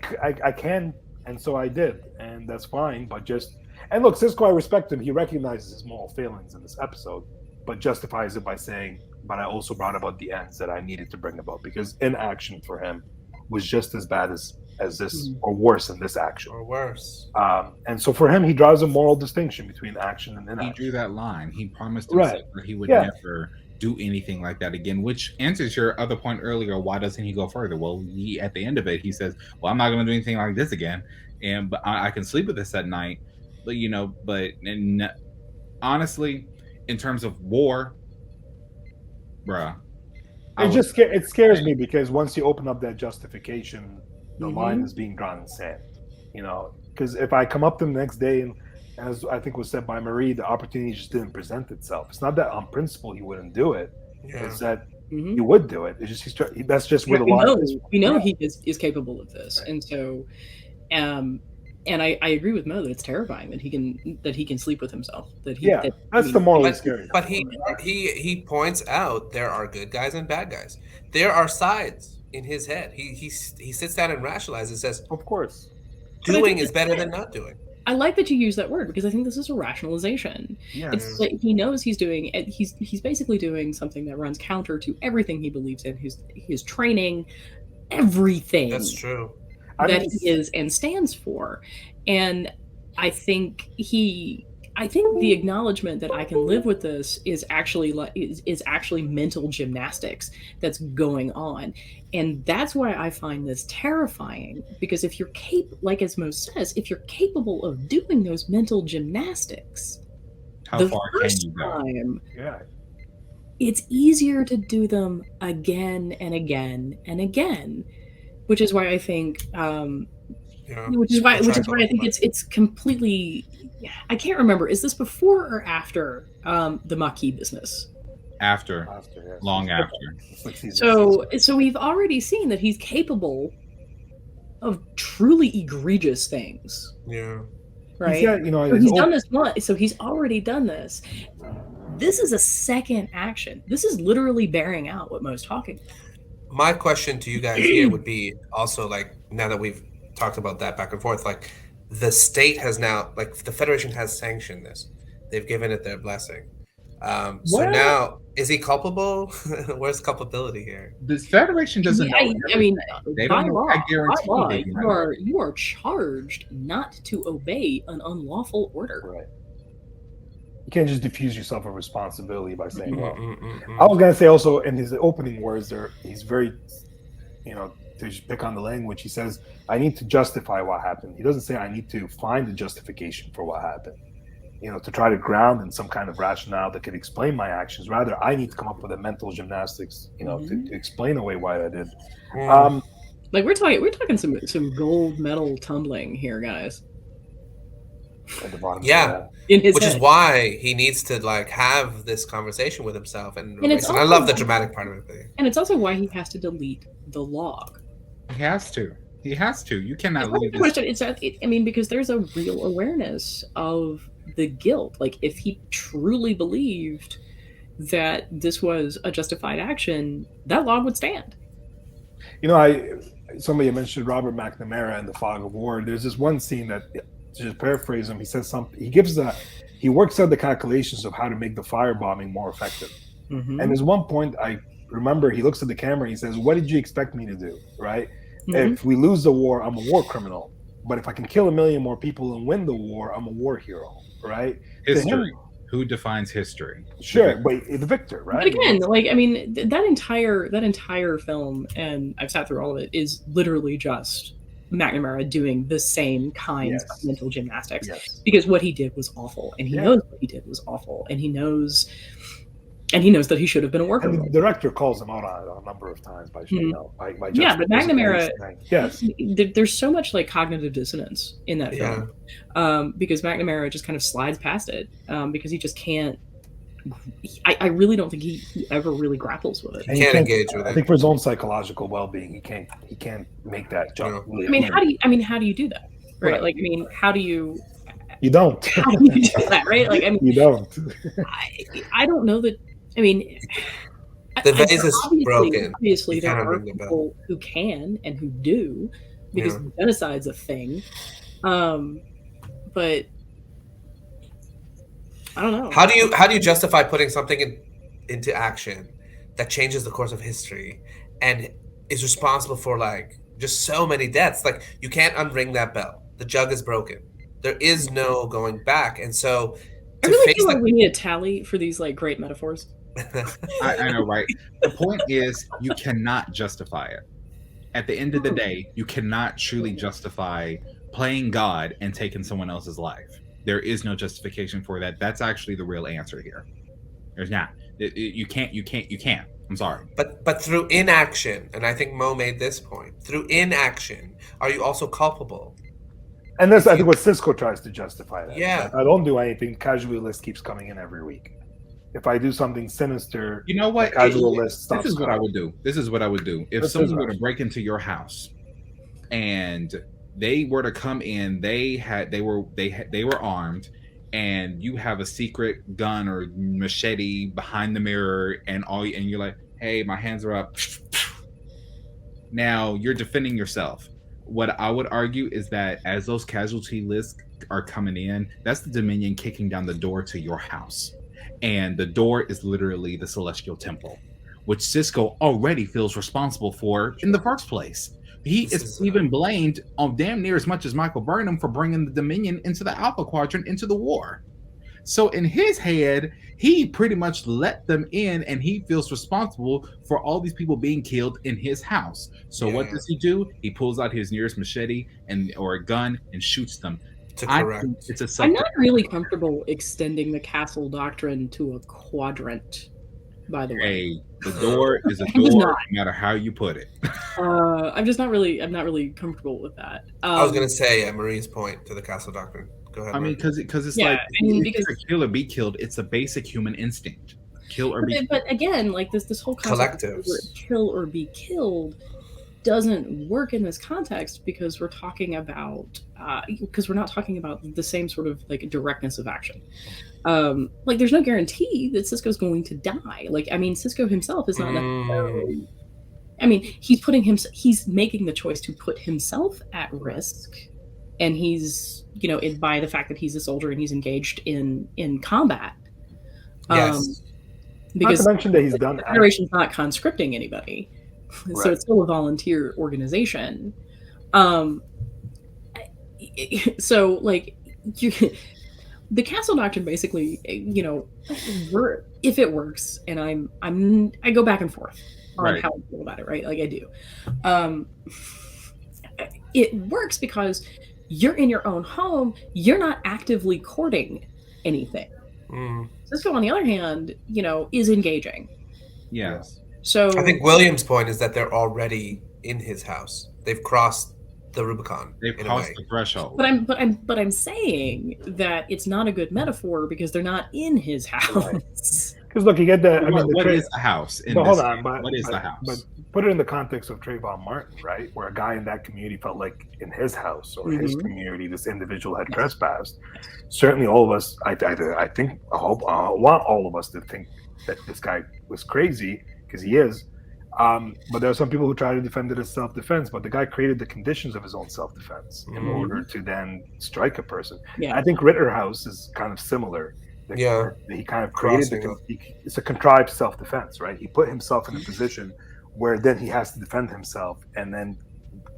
S4: can, and so I did, and that's fine. But and look, Cisco, I respect him. He recognizes his moral failings in this episode, but justifies it by saying, "But I also brought about the ends that I needed to bring about because inaction for him was just as bad as this, or worse than this action,
S2: Or worse.
S4: And so for him, he draws a moral distinction between action and
S5: he
S4: inaction.
S5: drew that line, he promised
S4: Right.
S5: himself that he would
S4: Yeah.
S5: never do anything like that again, which answers your other point earlier. Why doesn't he go further? Well, at the end of it, he says, well, I'm not going to do anything like this again, but I can sleep with this at night. But honestly, in terms of war, bruh,
S4: It scares me because once you open up that justification, the
S3: Mhm.
S4: line is being drawn in sand. Because if I come up to the next day and, as I think was said by Marie, the opportunity just didn't present itself. It's not that on principle he wouldn't do it.
S2: Yeah.
S4: It's that
S3: Mhm.
S4: he would do it. It's just that's just where the line is.
S3: We know he is capable of this, and so, and I agree with Mo that it's terrifying that he can sleep with himself. That's
S4: the morally scary.
S2: But he points out there are good guys and bad guys. There are sides in his head. He sits down and rationalizes and says,
S4: Of course.
S2: doing is better than not doing.
S3: I like that you use that word because I think this is a rationalization.
S4: Yeah.
S3: It's like he knows he's doing. He's basically doing something that runs counter to everything he believes in. His training, everything.
S2: That's true.
S3: That he is and stands for. And I think the acknowledgement that I can live with this is actually mental gymnastics that's going on. And that's why I find this terrifying, because if you're like as Mo says, if you're capable of doing those mental gymnastics,
S5: how
S3: the
S5: far can
S3: first
S5: you go?
S3: time,
S4: Yeah.
S3: it's easier to do them again and again and again, which is why I think which is why I think it's completely. I can't remember. Is this before or after the Maquis business?
S5: After,
S4: yes.
S5: long after.
S4: It's like season
S3: So
S4: six.
S3: we've already seen that he's capable of truly egregious things,
S2: Yeah.
S3: right?
S4: Yeah,
S3: So he's done this once, so he's already done this. This is a second action. This is literally bearing out what Mo's talking about.
S2: My question to you guys here would be also, like, now that we've talked about that back and forth, like, the state has now, like, the Federation has sanctioned this. They've given it their blessing. So now, is he culpable? Where's culpability here?
S5: The Federation doesn't know.
S3: I mean,
S5: They
S3: by
S5: don't know.
S3: law,
S5: I guarantee
S3: by law,
S5: they do not.
S3: you are charged not to obey an unlawful order.
S4: Right. You can't just diffuse yourself of responsibility by saying, well,
S2: Mm-mm-mm-mm.
S4: I was going to say also in his opening words there, he's very, to just pick on the language, he says, I need to justify what happened. He doesn't say I need to find a justification for what happened, to try to ground in some kind of rationale that could explain my actions. Rather, I need to come up with a mental gymnastics, to explain away why I did.
S3: Like we're talking some gold medal tumbling here, guys.
S4: At the bottom.
S2: Yeah.
S3: In his
S2: Which
S3: head.
S2: is why he needs to, like, have this conversation with himself. And
S3: it's
S2: I love the
S3: also-
S2: dramatic part of it.
S3: And it's also why he has to delete the log.
S5: He has to. He has to. You cannot
S3: It's not
S5: leave
S3: the
S5: this.
S3: question. Because there's a real awareness of the guilt. Like, if he truly believed that this was a justified action, that log would stand.
S4: Somebody mentioned Robert McNamara in The Fog of War. There's this one scene that, to just paraphrase him, he says something. He gives he works out the calculations of how to make the firebombing more effective.
S3: Mhm.
S4: And there's one point I remember he looks at the camera and he says, "What did you expect me to do?" Right?
S3: Mhm.
S4: If we lose the war, I'm a war criminal. But if I can kill 1 million more people and win the war, I'm a war hero. Right? To
S5: History.
S4: him,
S5: Who defines history?
S4: sure, but the victor, right?
S3: But again, like I mean, that entire film, and I've sat through all of it, is literally just McNamara doing the same kinds
S4: Yes.
S3: of mental gymnastics.
S4: Yes.
S3: Because what he did was awful, and he
S4: Yeah.
S3: knows what he did was awful, and he knows that he should have been a war
S4: And the
S3: criminal.
S4: director calls him out on it a number of times by
S3: Mhm.
S4: by
S3: Yeah, but McNamara,
S4: yes,
S3: there's so much like cognitive dissonance in that film, because McNamara just kind of slides past it, because he just can't. I really don't think he ever really grapples with it.
S2: He can't engage with
S4: I
S2: it.
S4: think for his own psychological well-being, he can't make that jump.
S2: No.
S3: I mean, how do you do that, right?
S4: Right.
S3: Like, I mean, how do you
S4: don't.
S3: do that, right? Like, I mean,
S4: You don't.
S3: I don't know that. I mean,
S2: The vase is broken.
S3: Obviously,
S2: You
S3: there
S2: cannot
S3: are
S2: ring the bell.
S3: people who can and who do, because
S2: Yeah.
S3: genocide's a thing. But I don't know.
S2: How do you justify putting something into action that changes the course of history and is responsible for like just so many deaths? Like you can't unring that bell. The jug is broken. There is no going back. And so
S3: I
S2: to
S3: really
S2: face
S3: feel like
S2: the
S3: we need a tally for these like great metaphors.
S5: I know, right? The point is, you cannot justify it. At the end of the day, you cannot truly justify playing God and taking someone else's life. There is no justification for that. That's actually the real answer here. There's not. You can't. I'm sorry.
S2: But through inaction, and I think Mo made this point, through inaction, are you also culpable?
S4: And that's, I think, what Cisco tries to justify that.
S2: Yeah.
S4: I don't do anything. Casual list keeps coming in every week. If I do something sinister,
S5: You know what?
S4: the casual list stops.
S5: This is what I
S4: coming.
S5: would do. If
S4: This
S5: someone
S4: is
S5: were to
S4: right.
S5: break into your house and they were to come in, they were armed, and you have a secret gun or machete behind the mirror, and you're like, "Hey, my hands are up." Now you're defending yourself. What I would argue is that as those casualty lists are coming in, that's the Dominion kicking down the door to your house. And the door is literally the Celestial Temple, which Cisco already feels responsible for in the first place. He is even blamed on damn near as much as Michael Burnham for bringing the Dominion into the Alpha Quadrant into the war. So in his head, he pretty much let them in, and he feels responsible for all these people being killed in his house. So what does he do? He pulls out his nearest machete or a gun and shoots them.
S3: I'm not really comfortable extending the castle doctrine to a quadrant, by the way.
S5: Hey, the door is a door, no matter how you put it.
S3: I'm not really comfortable with that.
S2: I was gonna say Marie's point to the castle doctrine. Go ahead.
S5: I mean, because it's like kill or be killed. It's a basic human instinct. Kill or be.
S3: But again, like this whole concept of kill or be killed doesn't work in this context because we're talking about we're not talking about the same sort of like directness of action. Like there's no guarantee that Cisco's going to die. Like I mean, Cisco himself is not necessarily. I mean, he's making the choice to put himself at risk, and he's by the fact that he's a soldier and he's engaged in combat.
S2: Yes.
S3: Because
S4: not to mention that he's done.
S3: The Federation's not conscripting anybody.
S4: Right.
S3: So it's still a volunteer organization. So like the castle doctrine basically, if it works, and I go back and forth on how I feel about it, right? Like I do. It works because you're in your own home, you're not actively courting anything. Cisco, on the other hand, is engaging.
S5: Yes.
S3: So
S2: I think William's point is that they're already in his house. They've crossed the Rubicon.
S5: They've crossed the threshold.
S3: But I'm saying that it's not a good metaphor because they're not in his house.
S4: Because look, you get the. I mean,
S5: what is the house?
S4: Hold on,
S5: what is the house?
S4: But put it in the context of Trayvon Martin, right? Where a guy in that community felt like in his house or his community, this individual had trespassed. Certainly, all of us. I want all of us to think that this guy was crazy because he is. But there are some people who try to defend it as self-defense, but the guy created the conditions of his own self-defense in
S2: Mhm.
S4: order to then strike a person.
S3: Yeah.
S4: I think Ritterhouse is kind of similar.
S2: Yeah.
S4: He kind of created it's a contrived self-defense, right? He put himself in a position where then he has to defend himself and then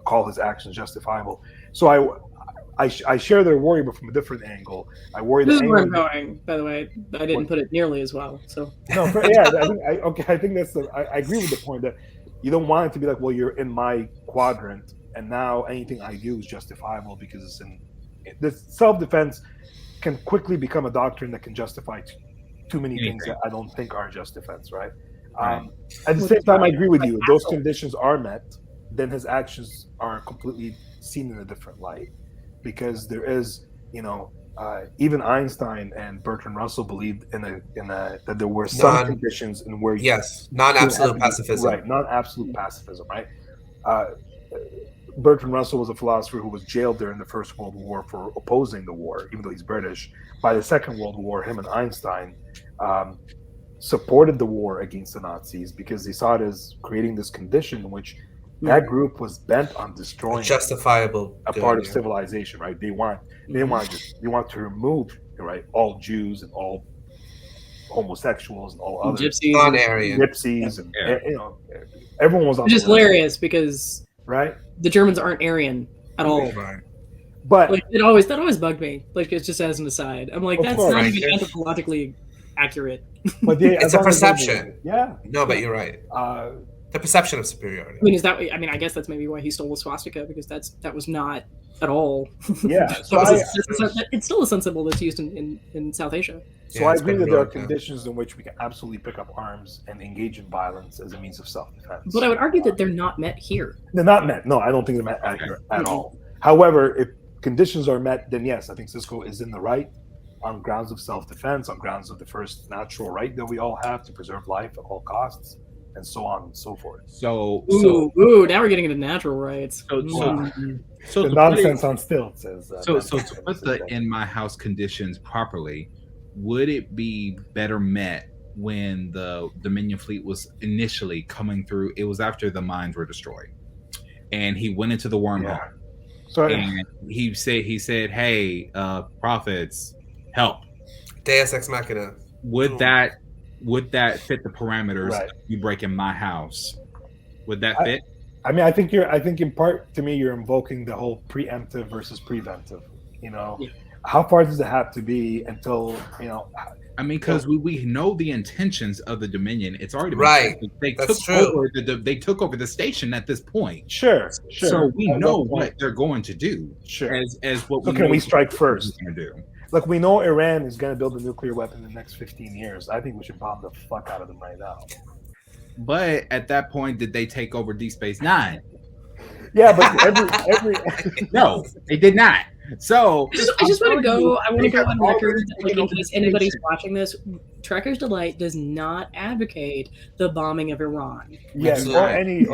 S4: call his actions justifiable. So I share their worry, but from a different angle. I worry
S3: This
S4: that
S3: is where I'm
S4: anyone,
S3: going, by the way. I didn't
S4: What?
S3: put it nearly as well. So
S4: no, yeah, I think that's I agree with the point that you don't want it to be like, well, you're in my quadrant, and now anything I do is justifiable because it's in this self-defense can quickly become a doctrine that can justify too many things that I don't think are just defense, right?
S5: Right.
S4: At the same time, I agree with you. If those conditions are met, then his actions are completely seen in a different light, because there is, even Einstein and Bertrand Russell believed that there were some conditions in where
S2: non-absolute pacifism,
S4: right? Non-absolute pacifism, right? Bertrand Russell was a philosopher who was jailed during the First World War for opposing the war, even though he's British. By the Second World War, him and Einstein supported the war against the Nazis because they saw it as creating this condition in which that group was bent on destroying
S2: justifiable
S4: part of civilization, right? They want to remove, right, all Jews and all homosexuals and all other gypsies and everyone was on.
S3: Which is hilarious because
S4: right,
S3: the Germans aren't Aryan at all.
S2: Right.
S4: But
S3: that always bugged me. Like, it's just as an aside. I'm like, that's not even anthropologically accurate.
S4: But
S2: it's a perception.
S4: Yeah.
S2: No, but you're right. The perception of superiority.
S3: I mean, I guess that's maybe why he stole the swastika, because that was not at all.
S4: Yeah.
S3: It's still a sun symbol that's used in South Asia.
S4: So I agree that there are conditions in which we can absolutely pick up arms and engage in violence as a means of self-defense.
S3: But I would argue that they're not met here.
S4: They're not met. No, I don't think they're met at all. However, if conditions are met, then yes, I think Cisco is in the right on grounds of self-defense, on grounds of the first natural right that we all have to preserve life at all costs, and so on and so forth.
S5: So
S3: now we're getting into natural rights.
S5: So
S4: the nonsense on stilts says.
S5: So to put the in my house conditions properly, would it be better met when the Dominion fleet was initially coming through? It was after the mines were destroyed, and he went into the wormhole. And he said, "Hey, prophets, help!"
S2: Deus ex machina.
S5: Would that fit the parameters of you breaking my house? Would that fit?
S4: I mean, I think in part, to me, you're invoking the whole preemptive versus preventive. How far does it have to be until
S5: I mean, because we know the intentions of the Dominion. It's already been
S2: right.
S5: They took over the station at this point.
S4: Sure.
S5: So we know what they're going to do.
S4: Sure.
S5: As what.
S4: So can we strike first?
S5: Going to do.
S4: Look, we know Iran is going to build a nuclear weapon in the next 15 years. I think we should bomb the fuck out of them right now.
S5: But at that point, did they take over Deep Space Nine?
S4: Yeah, but every
S5: no, they did not. So
S3: I just want to go. I want to go on record, like, in case anybody's watching this. Trekker's Delight does not advocate the bombing of Iran.
S4: Yes, or any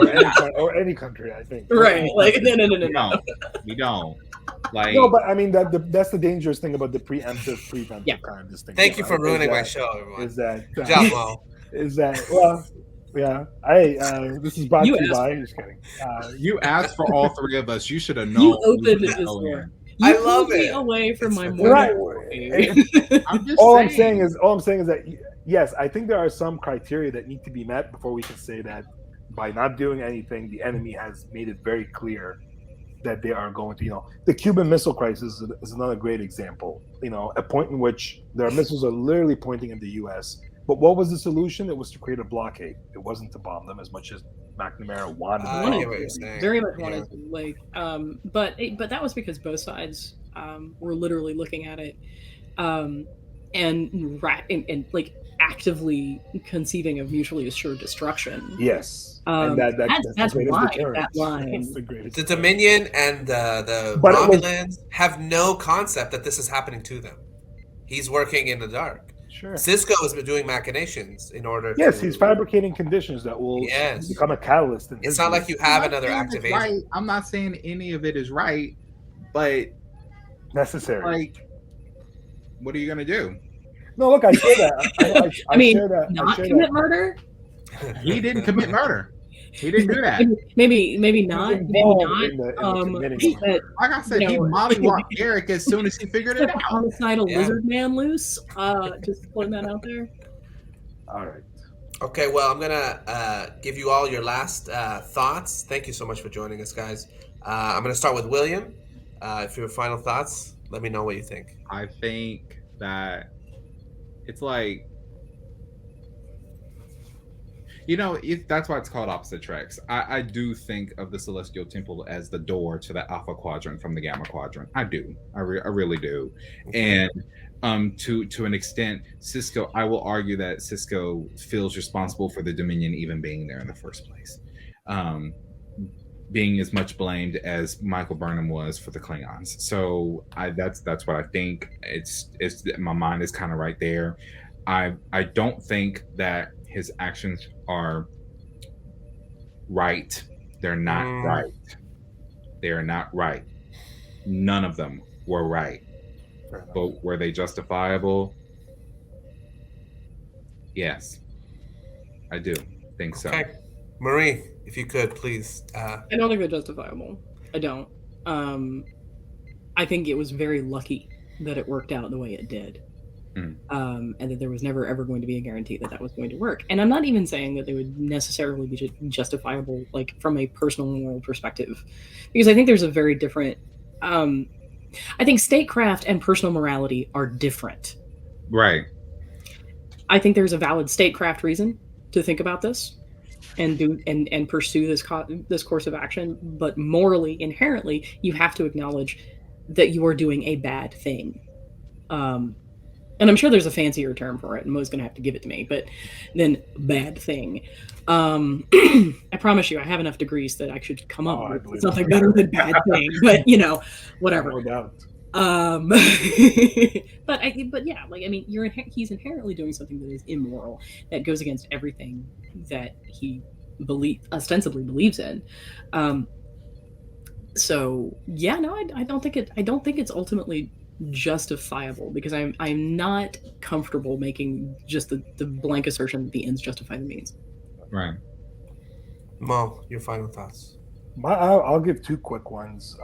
S4: country. I think.
S3: Right? Like no.
S5: We don't. Like,
S4: no, but I mean that's the dangerous thing about the preemptive kind of distinction.
S2: Thank you for ruining my show, everyone.
S4: Is that
S2: good job, Mo?
S4: Yeah. This is brought to you by. Just kidding.
S5: You asked for all three of us. You should have known.
S3: You opened this door. I love it. Away from my morning.
S4: All I'm saying is that yes, I think there are some criteria that need to be met before we can say that by not doing anything, the enemy has made it very clear that they are going to. The Cuban Missile Crisis is another great example. A point in which their missiles are literally pointing at the U.S. But what was the solution? It was to create a blockade. It wasn't to bomb them as much as McNamara wanted.
S3: Very much wanted to. Like, but that was because both sides were literally looking at it, and like actively conceiving of mutually assured destruction.
S4: Yes,
S3: and that's why that line.
S2: The Dominion and the Romulans have no concept that this is happening to them. He's working in the dark.
S4: Sure.
S2: Cisco has been doing machinations in order.
S4: Yes, he's fabricating conditions that will become a catalyst.
S2: It's not like you have another activation.
S5: Right. I'm not saying any of it is right, but
S4: necessary.
S5: Like, what are you gonna do?
S4: No, look, I share that.
S3: I mean, not commit murder.
S5: He didn't commit murder. He didn't do that.
S3: maybe not.
S4: He was
S3: Maybe
S4: involved
S3: not.
S4: in the committing of
S3: But
S5: Like I said, he mollywhopped Eric as soon as he figured it
S3: a
S5: out.
S3: homicidal
S2: Yeah.
S3: lizard man loose. Just putting that out there.
S4: All right.
S2: Okay, well, I'm gonna give you all your last thoughts. Thank you so much for joining us, guys. I'm gonna start with William. If you have final thoughts, let me know what you think.
S5: I think that it's like, that's why it's called opposite tracks. I do think of the Celestial Temple as the door to the Alpha Quadrant from the Gamma Quadrant. I do. I really do.
S2: Okay.
S5: And to an extent, Cisco, I will argue that Cisco feels responsible for the Dominion even being there in the first place. Being as much blamed as Michael Burnham was for the Klingons. So that's what I think. It's my mind is kind of right there. I don't think that his actions are right. They're not right. They are not right. None of them were right. But were they justifiable? Yes. I do think so.
S2: Okay. Marie, if you could, please.
S3: I don't think they're justifiable. I don't. I think it was very lucky that it worked out the way it did. And that there was never ever going to be a guarantee that was going to work. And I'm not even saying that they would necessarily be justifiable, like from a personal moral perspective, because I think there's a very different. I think statecraft and personal morality are different.
S5: Right.
S3: I think there's a valid statecraft reason to think about this and do and pursue this course of action, but morally, inherently, you have to acknowledge that you are doing a bad thing. And I'm sure there's a fancier term for it, and Mo's going to have to give it to me, but then bad thing. I promise you, I have enough degrees that I should come up with something better than bad thing, but whatever.
S4: No doubt.
S3: But yeah, like, I mean, he's inherently doing something that is immoral, that goes against everything that he ostensibly believes in. So yeah, no, I don't think it's ultimately justifiable, because I'm not comfortable making just the blank assertion that the ends justify the means.
S5: Right.
S2: Mo, your final thoughts.
S4: I'll give two quick ones.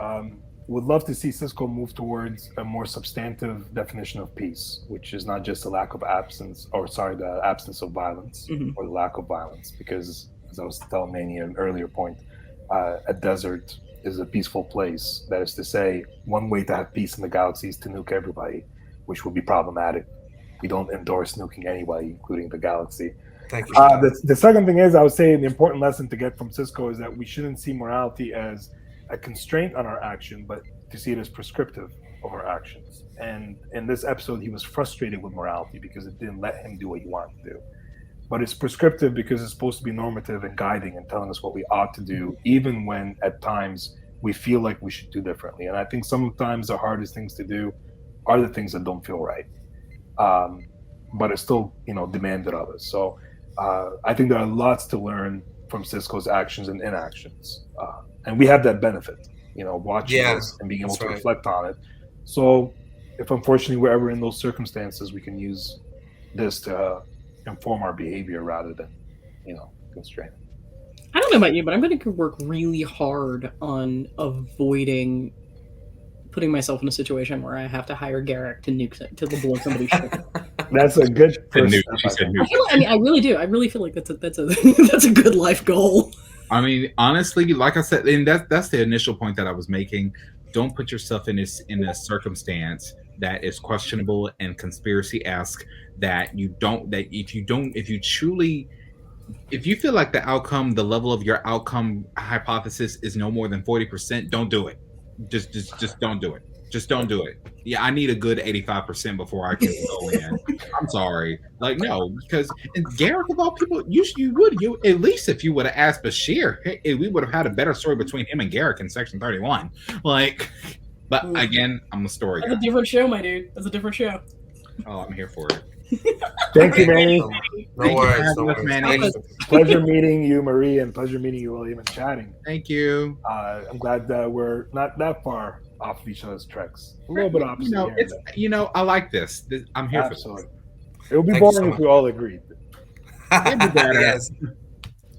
S4: Would love to see Cisco move towards a more substantive definition of peace, which is not just the absence of violence, or the lack of violence. Because, as I was telling Manny at an earlier point, a desert is a peaceful place. That is to say, one way to have peace in the galaxy is to nuke everybody, which would be problematic. We don't endorse nuking anybody, including the galaxy.
S2: Thank you.
S4: The second thing is, I would say the important lesson to get from Cisco is that we shouldn't see morality as a constraint on our action, but to see it as prescriptive of our actions. And in this episode, he was frustrated with morality because it didn't let him do what he wanted to do. But it's prescriptive because it's supposed to be normative and guiding and telling us what we ought to do, even when at times we feel like we should do differently. And I think sometimes the hardest things to do are the things that don't feel right, but it's still, demanded of us. So I think there are lots to learn from Cisco's actions and inactions, and we have that benefit, watching this and being able to reflect on it. So if unfortunately we're ever in those circumstances, we can use this to inform our behavior rather than, constrain it.
S3: I don't know about you, but I'm going to work really hard on avoiding putting myself in a situation where I have to hire Garrick to blow somebody's ship.
S4: That's a good first step.
S3: I really do. I really feel like that's a that's a good life goal.
S5: I mean, honestly, like I said, and that's the initial point that I was making. Don't put yourself in a circumstance that is questionable and conspiracy-esque. If you feel like the level of your outcome hypothesis is no more than 40%, don't do it. Just don't do it. Just don't do it. Yeah, I need a good 85% before I can go in. I'm sorry. Like, no, because Garrick, of all people, you at least if you would have asked Bashir, we would have had a better story between him and Garrick in Section 31. But again, I'm a story guy.
S3: That's a different show, my dude. That's a different show.
S5: Oh, I'm here for it.
S4: Thank you, Manny.
S2: No worries,
S5: Manny.
S4: Pleasure meeting you, Marie, and pleasure meeting you, William, and chatting.
S5: Thank you.
S4: I'm glad that we're not that far off of each other's treks. A little bit opposite.
S5: I like this. I'm here for this.
S4: It would be boring if we all agreed.
S2: Yes.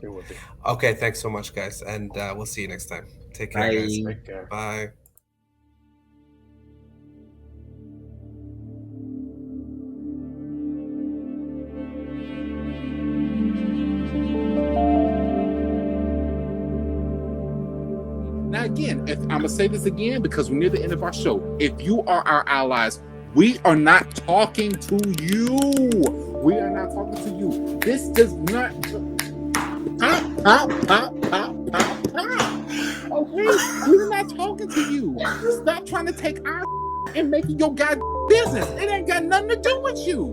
S4: It would be.
S2: Okay, thanks so much, guys, and we'll see you next time. Take care, guys.
S5: Bye.
S4: Take care.
S2: Bye.
S5: Now, again, if I'm gonna say this again because we're near the end of our show. If you are our allies, we are not talking to you. We are not talking to you. This does not. Pop. Okay, we're not talking to you. Stop trying to take our and make it your goddamn business. It ain't got nothing to do with you.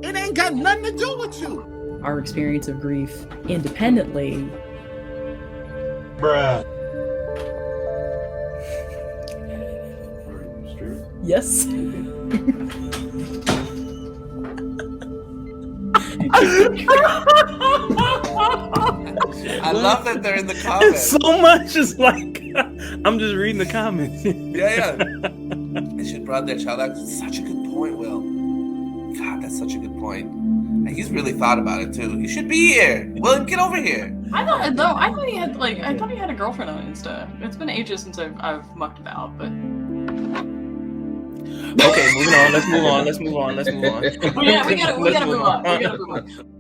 S5: It ain't got nothing to do with you.
S3: Our experience of grief independently.
S4: Bruh.
S3: Yes.
S2: I love that they're in the comments.
S6: So much is like I'm just reading the comments.
S2: Yeah. They should broaden their child out. It's such a good point, Will. God, that's such a good point. And he's really thought about it too. You should be here. Will, get over here.
S7: I thought he had a girlfriend on Insta. It's been ages since I've mucked about, but
S6: Okay, moving on. Let's move on.
S7: yeah, we gotta move on.